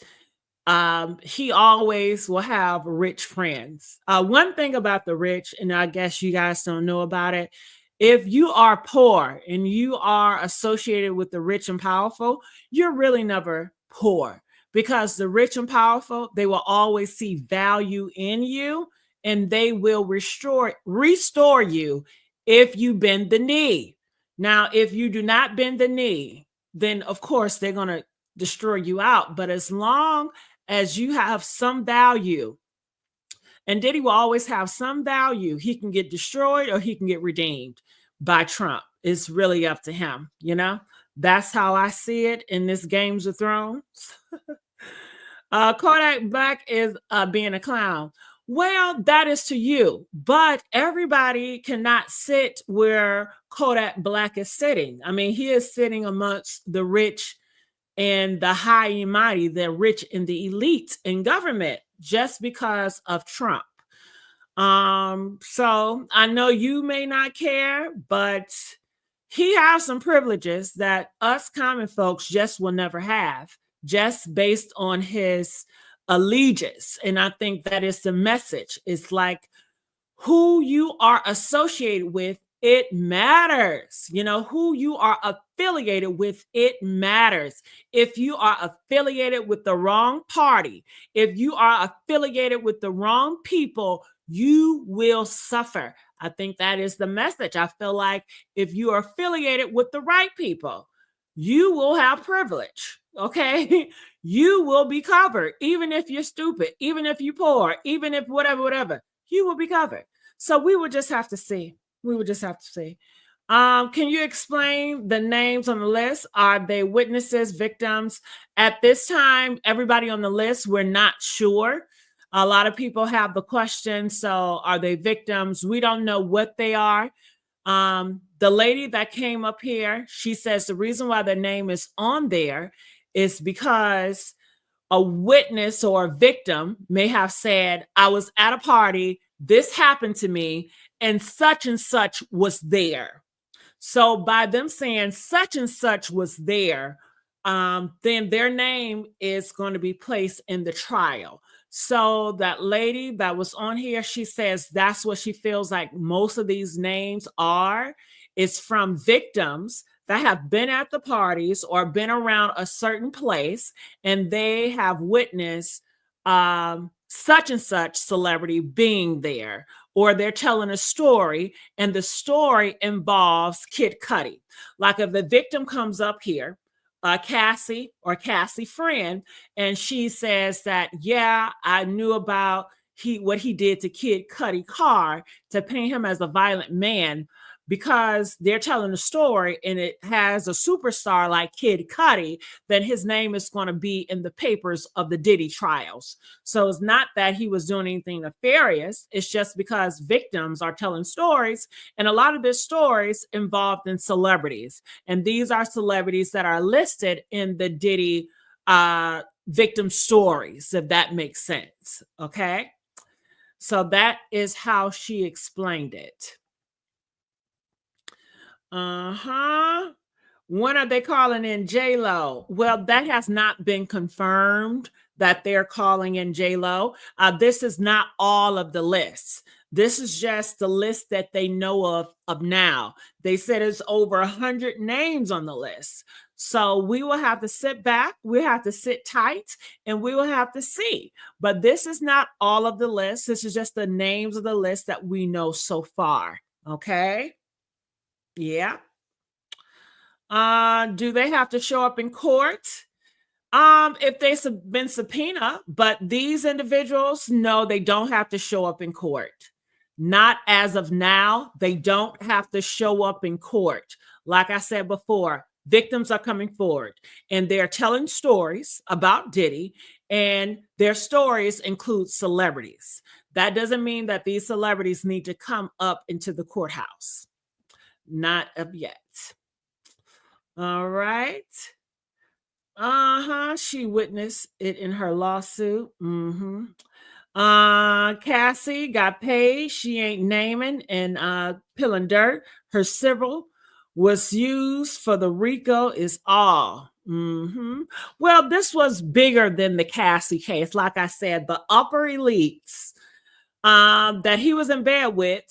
he always will have rich friends. One thing about the rich, and I guess you guys don't know about it, if you are poor and you are associated with the rich and powerful, you're really never poor, because the rich and powerful, they will always see value in you, and they will restore you if you bend the knee. Now, if you do not bend the knee, then of course they're going to destroy you out. But as long as you have some value, and Diddy will always have some value, he can get destroyed or he can get redeemed by Trump. It's really up to him. That's how I see it in this Games of Thrones. Kodak Black is being a clown. Well, that is to you, but everybody cannot sit where Kodak Black is sitting. I mean, he is sitting amongst the rich and the high and mighty, the rich and the elite in government just because of Trump. So I know you may not care, but he has some privileges that us common folks just will never have, just based on his allegiance. And I think that is the message. It's like who you are associated with, it matters. You know, who you are affiliated with, it matters. If you are affiliated with the wrong party, if you are affiliated with the wrong people, you will suffer. I think that is the message. I feel like if you are affiliated with the right people, you will have privilege. Okay. You will be covered, even if you're stupid, even if you're poor, even if whatever, you will be covered. So we would just have to see. We would just have to see. Can you explain the names on the list? Are they witnesses, victims? At this time, everybody on the list, we're not sure. A lot of people have the question. So are they victims? We don't know what they are. The lady that came up here, she says the reason why their name is on there is because a witness or a victim may have said, I was at a party, this happened to me, and such was there. So by them saying such and such was there, then their name is going to be placed in the trial. So that lady that was on here, she says that's what she feels like most of these names are. It's from victims that have been at the parties or been around a certain place, and they have witnessed such and such celebrity being there, or they're telling a story and the story involves Kid Cudi. Like if the victim comes up here, Cassie friend, and she says that, yeah, I knew about what he did to Kid Cudi car to paint him as a violent man, because they're telling a story and it has a superstar like Kid Cudi, then his name is going to be in the papers of the Diddy trials. So it's not that he was doing anything nefarious. It's just because victims are telling stories, and a lot of their stories involved in celebrities. And these are celebrities that are listed in the Diddy victim stories, if that makes sense. Okay. So that is how she explained it. When are they calling in J-Lo? Well, that has not been confirmed that they're calling in J-Lo. This is not all of the lists. This is just the list that they know of now. They said it's over 100 names on the list. So we will have to sit back, we have to sit tight, and we will have to see. But this is not all of the list. This is just the names of the list that we know so far. Okay. Yeah. Do they have to show up in court? If they've been subpoenaed, but these individuals, no, they don't have to show up in court. Not as of now. They don't have to show up in court. Like I said before, victims are coming forward and they're telling stories about Diddy, and their stories include celebrities. That doesn't mean that these celebrities need to come up into the courthouse. Not of yet. All right. She witnessed it in her lawsuit. Cassie got paid. She ain't naming and peeling dirt. Her civil was used for the RICO is all. Well, this was bigger than the Cassie case. Like I said, the upper elites that he was in bed with,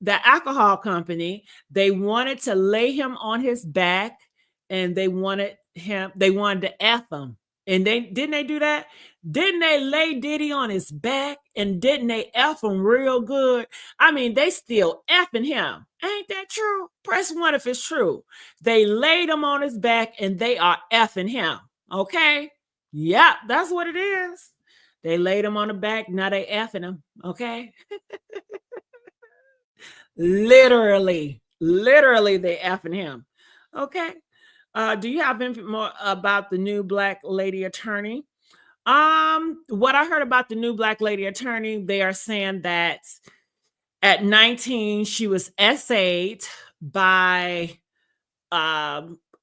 the alcohol company, they wanted to lay him on his back, and they wanted to F him. And didn't they do that? Didn't they lay Diddy on his back, and didn't they F him real good? I mean, they still effing him. Ain't that true? Press 1 if it's true. They laid him on his back and they are effing him. Okay? Yeah, that's what it is. They laid him on the back, now they effing him. Okay? Literally they effing him. Okay. Do you have more about the new black lady attorney? What I heard about the new black lady attorney, they are saying that at 19, she was essayed by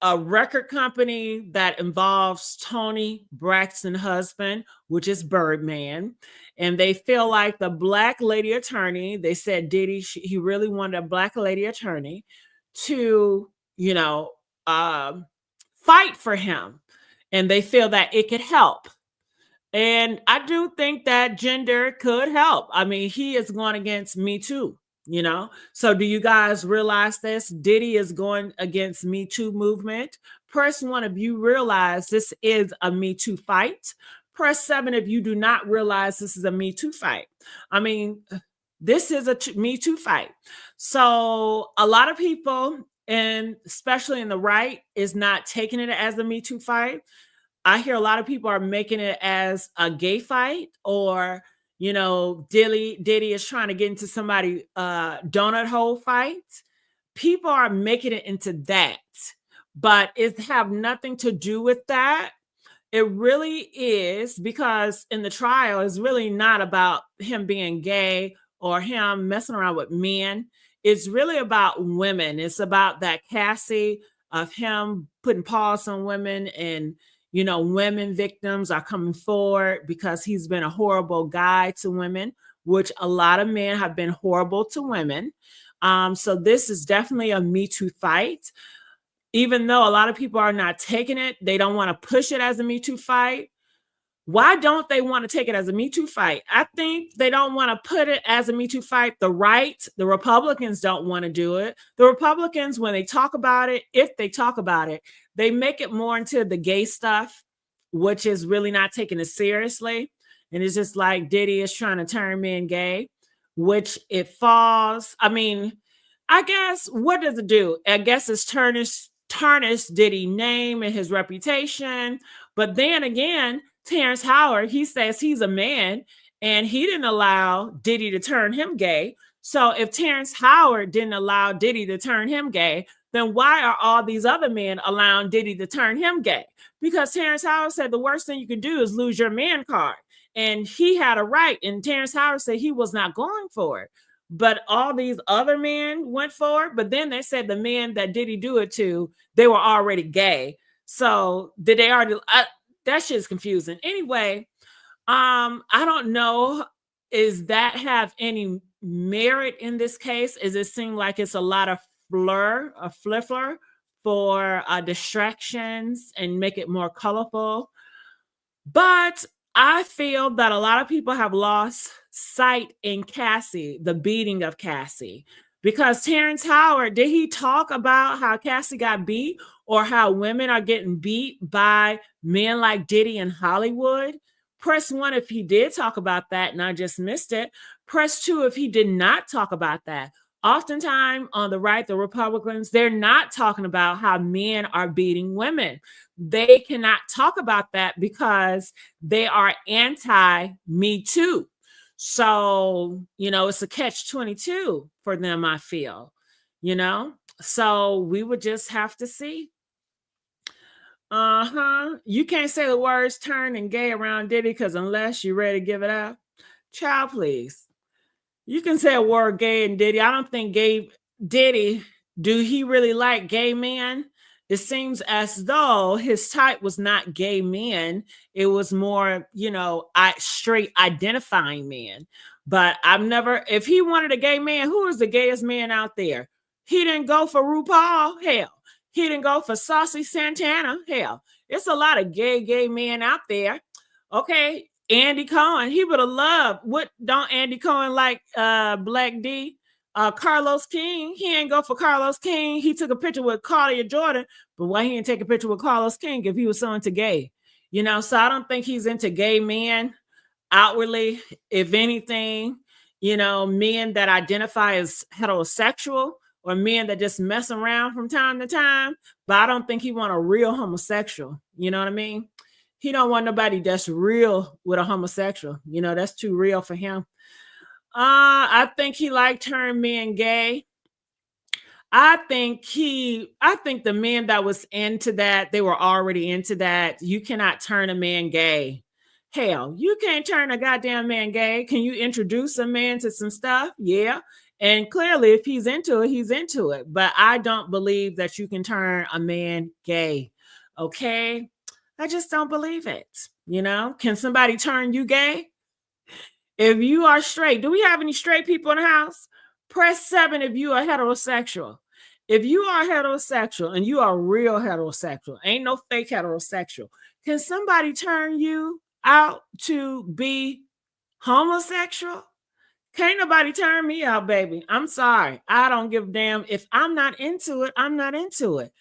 a record company that involves Tony Braxton's husband, which is Birdman. And they feel like the black lady attorney, they said Diddy, he really wanted a black lady attorney to, fight for him. And they feel that it could help. And I do think that gender could help. I mean, he is going against MeToo. So do you guys realize this? Diddy is going against MeToo movement. Press 1 if you realize this is a MeToo fight. Press 7 if you do not realize this is a MeToo fight. I mean, this is a MeToo fight. So a lot of people, and especially in the right, is not taking it as a MeToo fight. I hear a lot of people are making it as a gay fight, or Diddy is trying to get into somebody donut hole fight. People are making it into that, but it have nothing to do with that. It really is, because in the trial, it's really not about him being gay or him messing around with men. It's really about women. It's about that Cassie of him putting paws on women, and women victims are coming forward because he's been a horrible guy to women, which a lot of men have been horrible to women. So this is definitely a Me Too fight. Even though a lot of people are not taking it, they don't want to push it as a Me Too fight. Why don't they want to take it as a Me Too fight? I think they don't want to put it as a Me Too fight. The right, the Republicans don't want to do it. The Republicans, when they talk about it, if they talk about it, they make it more into the gay stuff, which is really not taking it seriously. And it's just like Diddy is trying to turn men gay, which it falls. I mean, I guess, what does it do? I guess it's tarnish Diddy's name and his reputation. But then again, Terrence Howard, he says he's a man and he didn't allow Diddy to turn him gay. So if Terrence Howard didn't allow Diddy to turn him gay, then why are all these other men allowing Diddy to turn him gay? Because Terrence Howard said the worst thing you could do is lose your man card. And he had a right. And Terrence Howard said he was not going for it. But all these other men went for it. But then they said the men that Diddy do it to, they were already gay. So did they already? That shit's confusing. Anyway, I don't know. Is that have any merit in this case? Is it seem like it's a lot of fliffler for distractions and make it more colorful? But I feel that a lot of people have lost sight in Cassie, the beating of Cassie, because Terrence Howard, did he talk about how Cassie got beat, or how women are getting beat by men like Diddy in Hollywood? Press 1 if he did talk about that and I just missed it. Press 2 if he did not talk about that. Oftentimes on the right, the Republicans, they're not talking about how men are beating women. They cannot talk about that because they are anti-Me Too. So, it's a catch-22 for them, I feel, So we would just have to see. You can't say the words turn and gay around Diddy, because unless you're ready to give it up, child, please. You can say a word gay and Diddy. I don't think Diddy, do he really like gay men? It seems as though his type was not gay men. It was more, straight identifying men. But if he wanted a gay man, who is the gayest man out there? He didn't go for RuPaul. Hell, he didn't go for Saucy Santana. Hell, it's a lot of gay men out there. Okay, Andy Cohen, he would have loved. What don't Andy Cohen like Black D? Carlos King, he ain't go for Carlos King. He took a picture with Claudia Jordan, but why he didn't take a picture with Carlos King if he was so into gay? So I don't think he's into gay men outwardly. If anything, men that identify as heterosexual, or men that just mess around from time to time, but I don't think he want a real homosexual. You know what I mean? He don't want nobody that's real with a homosexual. That's too real for him. I think he liked turning men gay. I think the men that was into that, they were already into that. You cannot turn a man gay. Hell, you can't turn a goddamn man gay. Can you introduce a man to some stuff? Yeah. And clearly, if he's into it, he's into it. But I don't believe that you can turn a man gay. Okay. I just don't believe it. You know, can somebody turn you gay? If you are straight, do we have any straight people in the house? Press 7 if you are heterosexual. If you are heterosexual and you are real heterosexual, ain't no fake heterosexual, can somebody turn you out to be homosexual? Can't nobody turn me out, baby. I'm sorry. I don't give a damn. If I'm not into it, I'm not into it.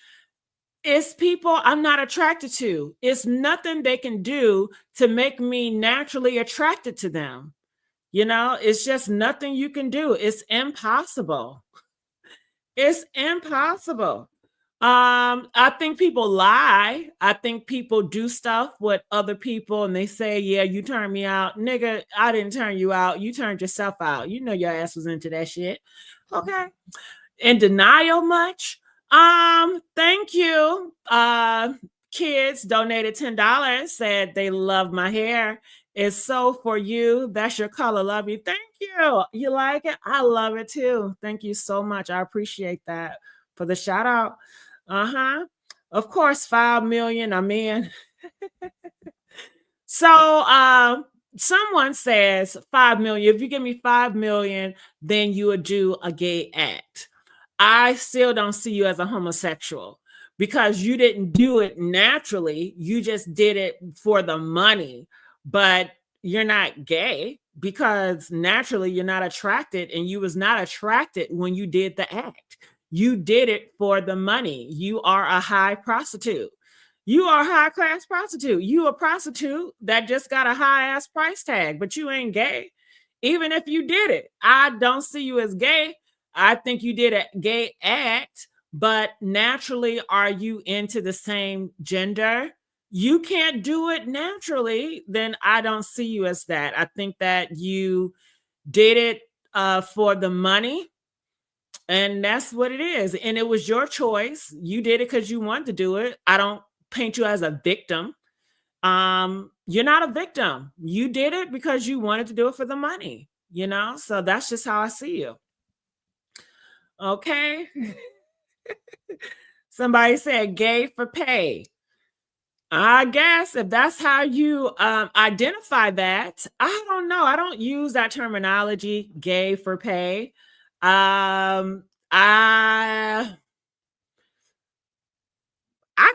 It's people I'm not attracted to. It's nothing they can do to make me naturally attracted to them. You know, it's just nothing you can do. It's impossible. It's impossible. I think people lie. I think people do stuff with other people and they say, yeah, you turned me out. Nigga, I didn't turn you out. You turned yourself out. You know your ass was into that shit. Okay. In denial much? Thank you. Kids donated $10, said they love my hair. It's so for you. That's your color. Love you. Thank you. You like it? I love it too. Thank you so much. I appreciate that for the shout out. Of course, 5 million. I'm in. So someone says 5 million. If you give me 5 million, then you would do a gay act. I still don't see you as a homosexual because you didn't do it naturally. You just did it for the money, but you're not gay because naturally you're not attracted, and you was not attracted when you did the act. You did it for the money. You are a high prostitute. You are a high class prostitute. You a prostitute that just got a high ass price tag, but you ain't gay. Even if you did it, I don't see you as gay. I think you did a gay act, but naturally, are you into the same gender? You can't do it naturally, then I don't see you as that. I think that you did it for the money, and that's what it is. And it was your choice. You did it because you wanted to do it. I don't paint you as a victim. You're not a victim. You did it because you wanted to do it for the money, you know? So that's just how I see you. Okay. Somebody said gay for pay. I guess if that's how you identify that, I don't know. I don't use that terminology, gay for pay. I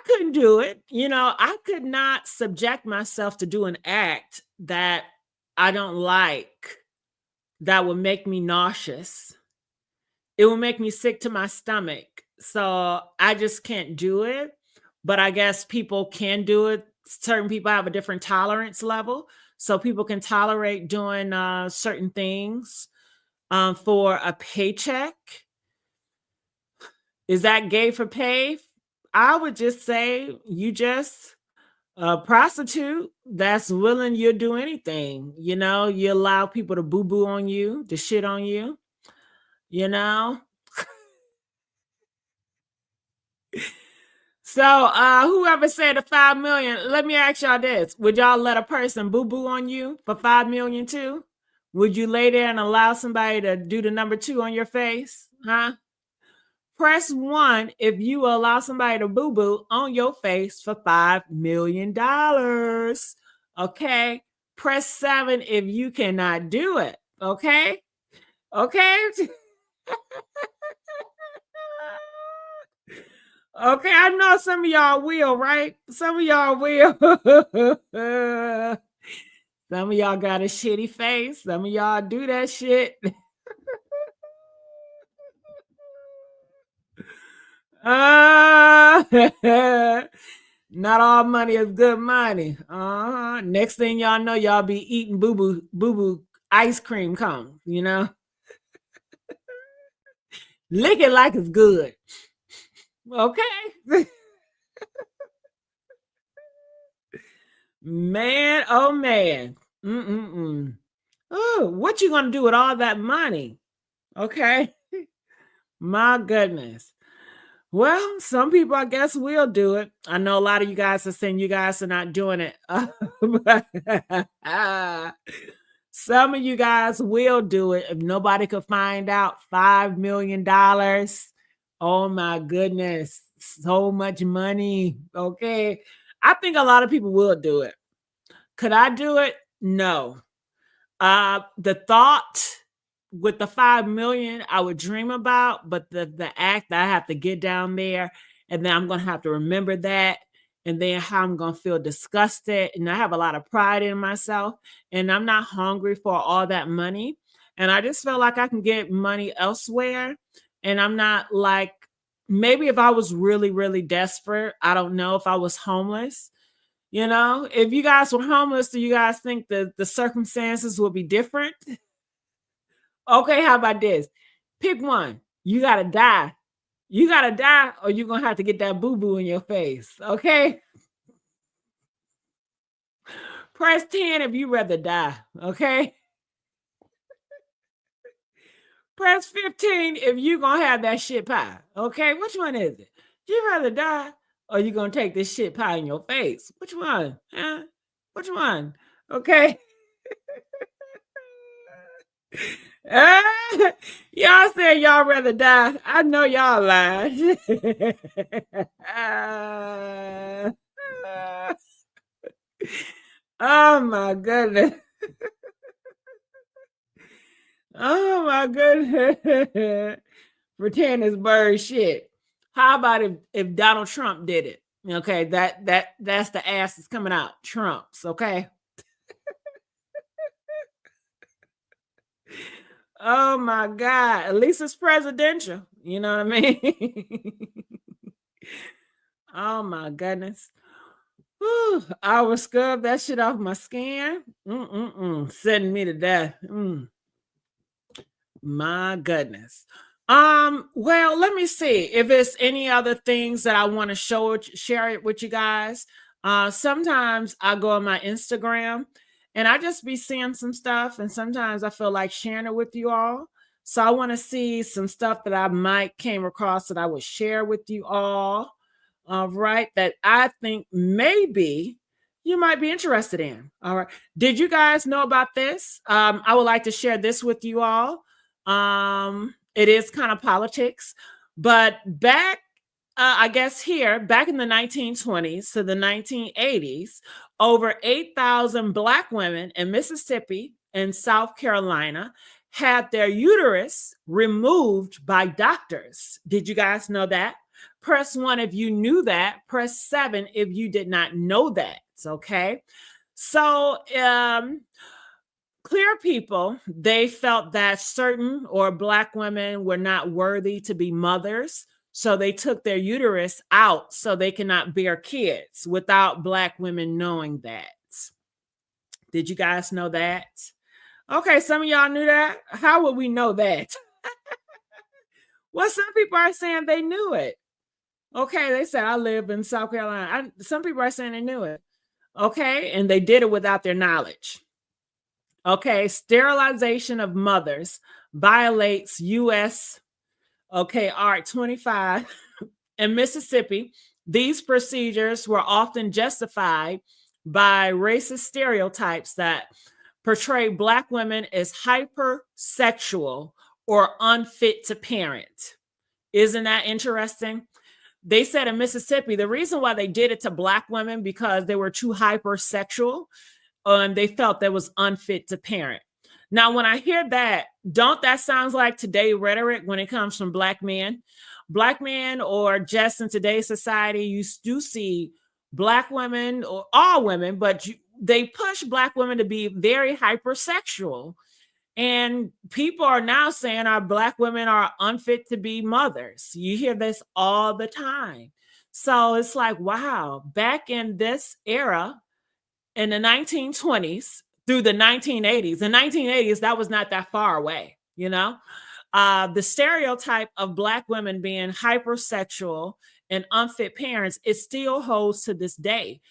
couldn't do it. You know, I could not subject myself to do an act that I don't like, that would make me nauseous. It will make me sick to my stomach. So I just can't do it. But I guess people can do it. Certain people have a different tolerance level. So people can tolerate doing certain things for a paycheck. Is that gay for pay? I would just say you just a prostitute that's willing you'll do anything. You know, you allow people to boo-boo on you, to shit on you, you know? So whoever said the 5 million, let me ask y'all this. Would y'all let a person boo-boo on you for 5 million too? Would you lay there and allow somebody to do the number 2 on your face? Huh? Press 1 if you allow somebody to boo-boo on your face for $5 million. Okay? Press 7 if you cannot do it. Okay? Okay? Okay, I know some of y'all will, right? Some of y'all will. Some of y'all got a shitty face. Some of y'all do that shit. Not all money is good money. Next thing y'all know, y'all be eating boo-boo ice cream cones, you know? Lick it like it's good. Okay. Man, oh man. Oh, what you gonna do with all that money? Okay. My goodness. Well, some people, I guess, will do it. I know a lot of you guys are saying you guys are not doing it. Some of you guys will do it if nobody could find out. $5 million. Oh my goodness. So much money. Okay. I think a lot of people will do it. Could I do it? No. The thought with the 5 million I would dream about, but the act I have to get down there, and then I'm gonna have to remember that, and then how I'm gonna feel disgusted. And I have a lot of pride in myself, and I'm not hungry for all that money. And I just feel like I can get money elsewhere. And I'm not like, maybe if I was really, really desperate, I don't know, if I was homeless. If you guys were homeless, do you guys think that the circumstances would be different? Okay, how about this? Pick one. You gotta die. You gotta die, or you're gonna have to get that boo-boo in your face. Okay. Press 10 if you rather die. Okay. Press 15 if you gonna have that shit pie. Okay, which one is it? You rather die, or you gonna take this shit pie in your face? Which one? Huh? Which one? Okay. Y'all said y'all rather die. I know y'all lied. Oh my goodness. Oh my goodness. Pretend it's bird shit. How about if Donald Trump did it? Okay, that's the ass that's coming out. Trump's, okay? Oh my God. At least it's presidential. You know what I mean? Oh my goodness. Whew, I will scrub that shit off my skin. Sending me to death. My goodness. Well, let me see if it's any other things that I want to share it with you guys. Sometimes I go on my Instagram and I just be seeing some stuff, and sometimes I feel like sharing it with you all. So I want to see some stuff that I might came across that I would share with you all. Right, that I think maybe you might be interested in. All right. Did you guys know about this? I would like to share this with you all. It is kind of politics, but back, I guess here, back in the 1920s to the 1980s, over 8,000 Black women in Mississippi and South Carolina had their uterus removed by doctors. Did you guys know that? Press 1 if you knew that. Press 7 if you did not know that. Okay. So, clear people, they felt that certain or Black women were not worthy to be mothers. So they took their uterus out so they cannot bear kids without Black women knowing that. Did you guys know that? Okay, some of y'all knew that. How would we know that? Well, some people are saying they knew it. Okay, they said, I live in South Carolina. Some people are saying they knew it. Okay, and they did it without their knowledge. Okay, sterilization of mothers violates U.S. Art 25. In Mississippi, these procedures were often justified by racist stereotypes that portray Black women as hypersexual or unfit to parent. Isn't that interesting? They said in Mississippi, the reason why they did it to Black women because they were too hypersexual and they felt that was unfit to parent. Now, when I hear that, don't that sounds like today rhetoric when it comes from Black men? Black men, or just in today's society, you do see Black women, or all women, but they push Black women to be very hypersexual. And people are now saying our Black women are unfit to be mothers. You hear this all the time. So it's like, wow, back in this era, in the 1920s through the 1980s, the 1980s, that was not that far away, the stereotype of Black women being hypersexual and unfit parents, it still holds to this day.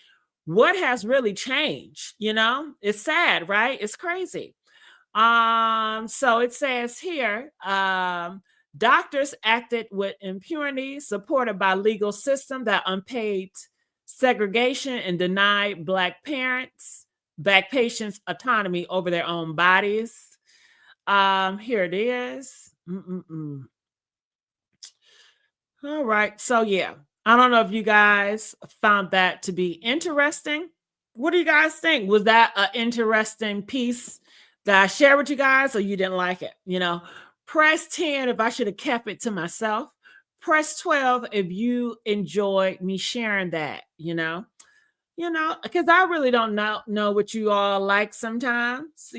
What has really changed? It's sad, right? It's crazy. So it says here, Doctors acted with impunity, supported by legal system that unpaid segregation and denied Black patients autonomy over their own bodies. Here it is. All right. So yeah, I don't know if you guys found that to be interesting. What do you guys think? Was that an interesting piece that I shared with you guys, or you didn't like it? Press 10 if I should have kept it to myself. Press 12 if you enjoyed me sharing that, because I really don't know what you all like sometimes,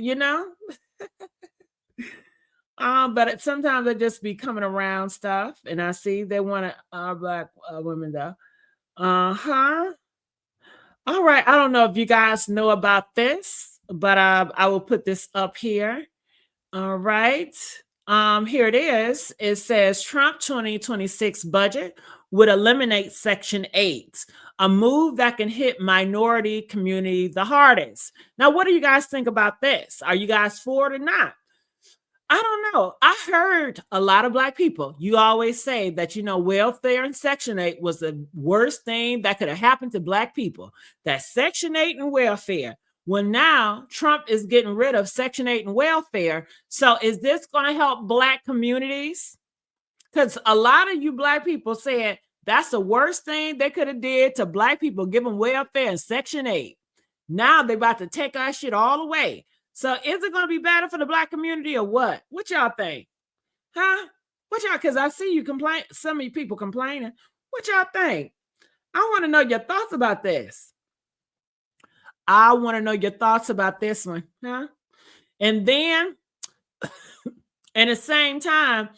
but sometimes I just be coming around stuff, and I see they want Black women though. All right, I don't know if you guys know about this, but I will put this up here. All right. Here it is. It says Trump 2026 budget would eliminate Section 8, a move that can hit minority community the hardest. Now, what do you guys think about this? Are you guys for it or not? I don't know. I heard a lot of Black people. You always say that, welfare and Section 8 was the worst thing that could have happened to Black people. That Section 8 and welfare. Well, now Trump is getting rid of Section 8 and welfare. So is this going to help Black communities? Because a lot of you Black people said that's the worst thing they could have did to Black people, give them welfare and Section 8. Now they're about to take our shit all away. So is it going to be better for the Black community or what? What y'all think? Huh? What y'all, because I see you complain, some of you people complaining. What y'all think? I want to know your thoughts about this. I want to know your thoughts about this one. Huh? And then, at the same time,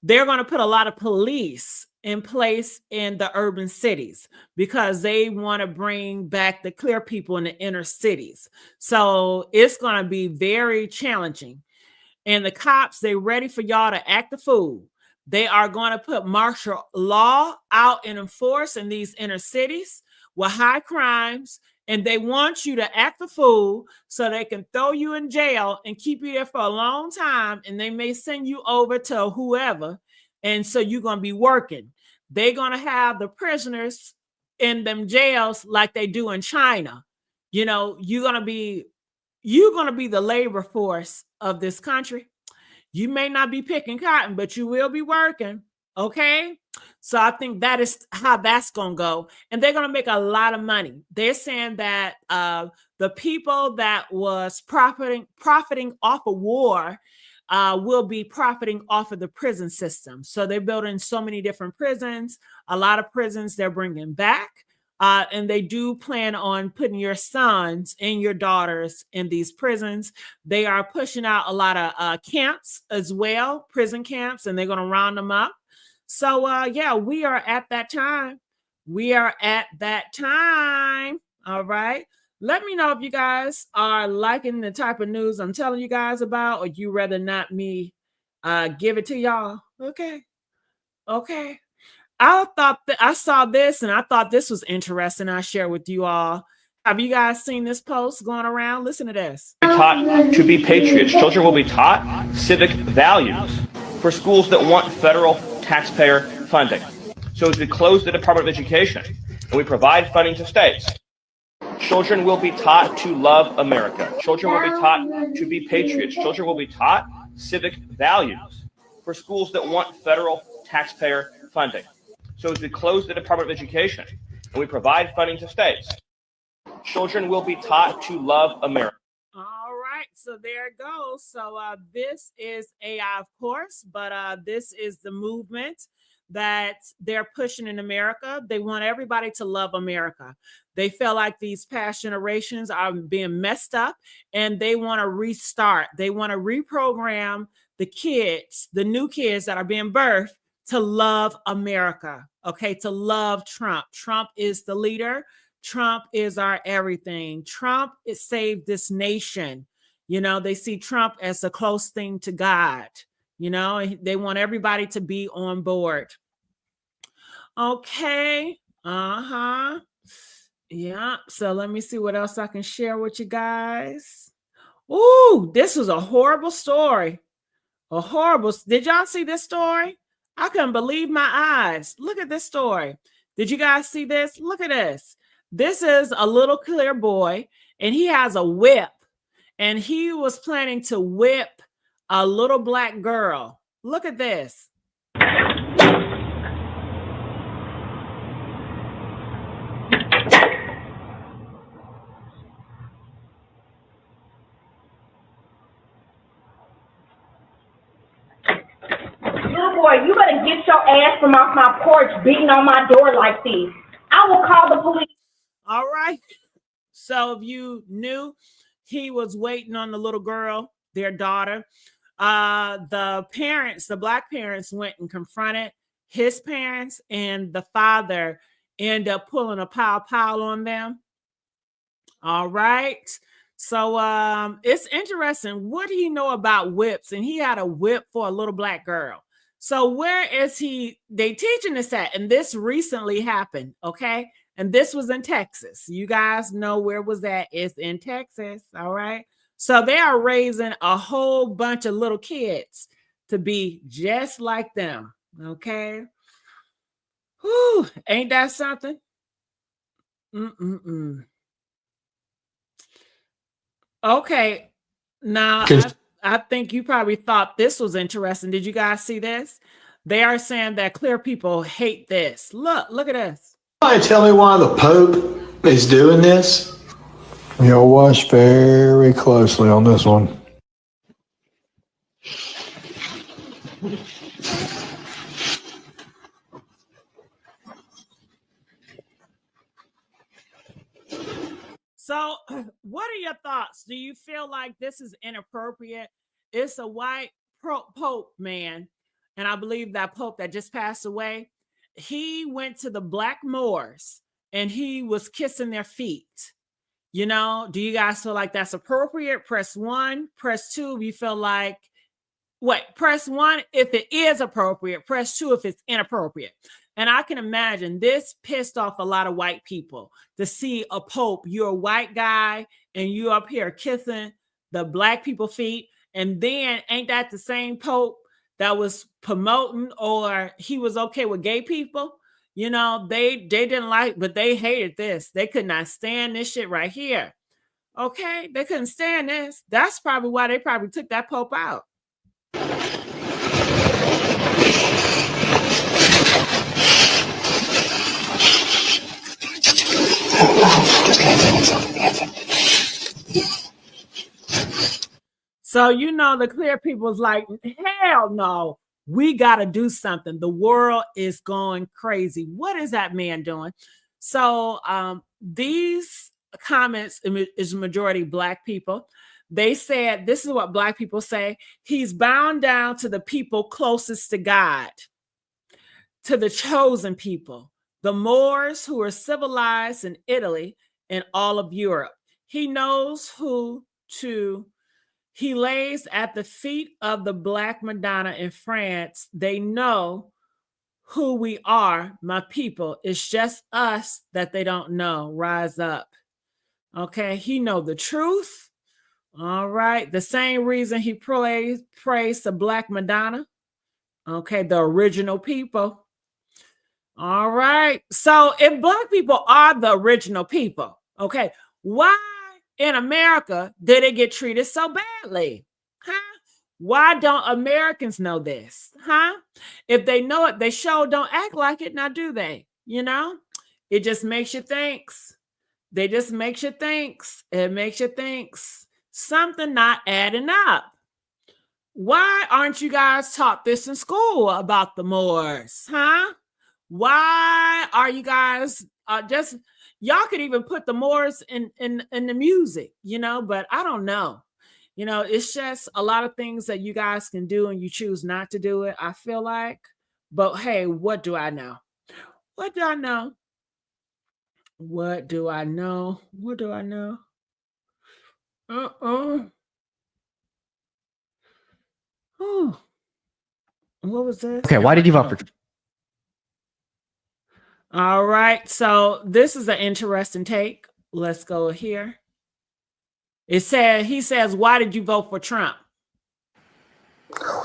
they're going to put a lot of police in place in the urban cities because they want to bring back the clear people in the inner cities. So it's going to be very challenging. And the cops, they're ready for y'all to act the fool. They are going to put martial law out and enforce in these inner cities with high crimes. And they want you to act the fool so they can throw you in jail and keep you there for a long time. And they may send you over to whoever. And so you're going to be working. They're going to have the prisoners in them jails like they do in China. You're going to be the labor force of this country. You may not be picking cotton, but you will be working. Okay. So I think that is how that's going to go. And they're going to make a lot of money. They're saying that the people that was profiting off of war will be profiting off of the prison system. So they're building so many different prisons. A lot of prisons they're bringing back. And they do plan on putting your sons and your daughters in these prisons. They are pushing out a lot of camps as well, prison camps, and they're going to round them up. So, yeah, we are at that time. All right. Let me know if you guys are liking the type of news I'm telling you guys about, or you rather not me give it to y'all. Okay. I saw this and I thought this was interesting. I'll share with you all. Have you guys seen this post going around? Listen to this. Taught to be patriots. Children will be taught civic values for schools that want federal taxpayer funding. So as we close the Department of Education and we provide funding to states, children will be taught to love America. Children will be taught to be patriots. Children will be taught civic values for schools that want federal taxpayer funding. So as we close the Department of Education and we provide funding to states, children will be taught to love America. All right, so there it goes. So this is AI, of course, but this is the movement that they're pushing in America. They want everybody to love America. They feel like these past generations are being messed up and they want to restart. They want to reprogram the kids, the new kids that are being birthed, to love America, okay, to love Trump. Trump is the leader. Trump is our everything. Trump has saved this nation. They see Trump as the close thing to God. They want everybody to be on board. Okay. Yeah. So let me see what else I can share with you guys. Ooh, this was a horrible story. Did y'all see this story? I couldn't believe my eyes. Look at this story. Did you guys see this? Look at this. This is a little clear boy, and he has a whip, and he was planning to whip a little black girl. Look at this. Little boy, you better get your ass from off my porch beating on my door like this. I will call the police. All right. So if you knew, he was waiting on the little girl, their daughter. The parents, the black parents, went and confronted his parents, and the father ended up pulling a pow on them. All right. So it's interesting. What do you know about whips? And he had a whip for a little black girl. So where is he? They teaching this at, and this recently happened. Okay. And this was in Texas. You guys know where was that? It's in Texas. All right. So they are raising a whole bunch of little kids to be just like them. Okay. Whew, ain't that something? Okay. Now, I think you probably thought this was interesting. Did you guys see this? They are saying that clear people hate this. Look at this. Tell me why the Pope is doing this? You'll watch very closely on this one. So, what are your thoughts? Do you feel like this is inappropriate? It's a white Pope, man. And I believe that Pope that just passed away, he went to the black Moors and he was kissing their feet. You know, do you guys feel like that's appropriate? Press 1. Press 2 if you feel like, press 1 if it is appropriate. Press 2 if it's inappropriate. And I can imagine this pissed off a lot of white people to see a Pope. You're a white guy and you up here kissing the black people feet. And then ain't that the same Pope that was promoting, or he was okay with gay people? You know, they didn't like, but they hated this. They could not stand this shit right here. Okay, they couldn't stand this. That's probably why they probably took that Pope out. So, you know, the clear people's like, hell no, we got to do something. The world is going crazy. What is that man doing? So these comments is majority black people. They said, this is what black people say. He's bound down to the people closest to God, to the chosen people, the Moors who are civilized in Italy and all of Europe. He knows who to. He lays at the feet of the Black Madonna in France. They know who we are, my people. It's just us that they don't know. Rise up. Okay, he know the truth. All right, the same reason he prays the Black Madonna. Okay, the original people. All right, so if black people are the original people, okay, why in America did it get treated so badly? Huh? Why don't Americans know this? Huh? If they know it, they sure don't act like it. Now, do they? You know, it just makes you think. They just makes you think. It makes you think something not adding up. Why aren't you guys taught this in school about the Moors? Huh? Why are you guys just, y'all could even put the Moors in the music, you know, but I don't know. You know, it's just a lot of things that you guys can do and you choose not to do it, I feel like. But hey, what do I know? What do I know? What do I know? What do I know? Oh, what was this? Okay, why did you vote for? All right, so this is an interesting take. Let's go here. He says, why did you vote for Trump?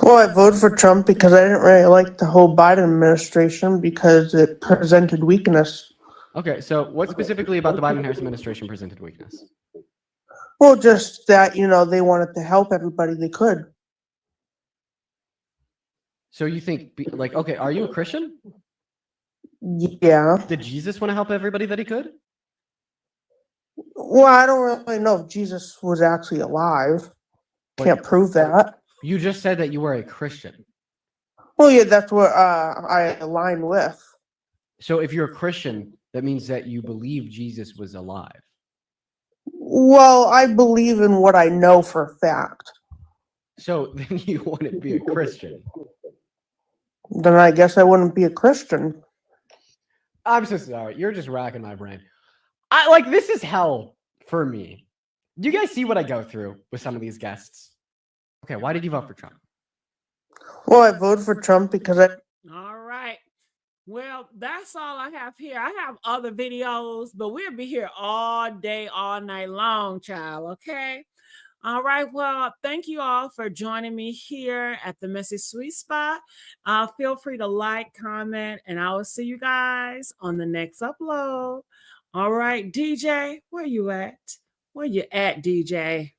Well, I voted for Trump because I didn't really like the whole Biden administration because it presented weakness. Okay, so what specifically about the Biden-Harris administration presented weakness? Well, just that, they wanted to help everybody they could. So you think, okay, are you a Christian? Yeah. Did Jesus want to help everybody that he could? Well, I don't really know if Jesus was actually alive. Can't prove that. You just said that you were a Christian. Well, yeah, that's what I align with. So if you're a Christian, that means that you believe Jesus was alive. Well, I believe in what I know for a fact. So then you wouldn't be a Christian. Then I guess I wouldn't be a Christian. I'm so sorry. You're just racking my brain. This is hell for me. Do you guys see what I go through with some of these guests? Okay, why did you vote for Trump? Well, I voted for Trump because All right. Well, that's all I have here. I have other videos, but we'll be here all day, all night long, child. Okay. All right. Well, thank you all for joining me here at the Messy Sweet Spot. Feel free to like, comment, and I will see you guys on the next upload. All right, DJ, where you at? Where you at, DJ?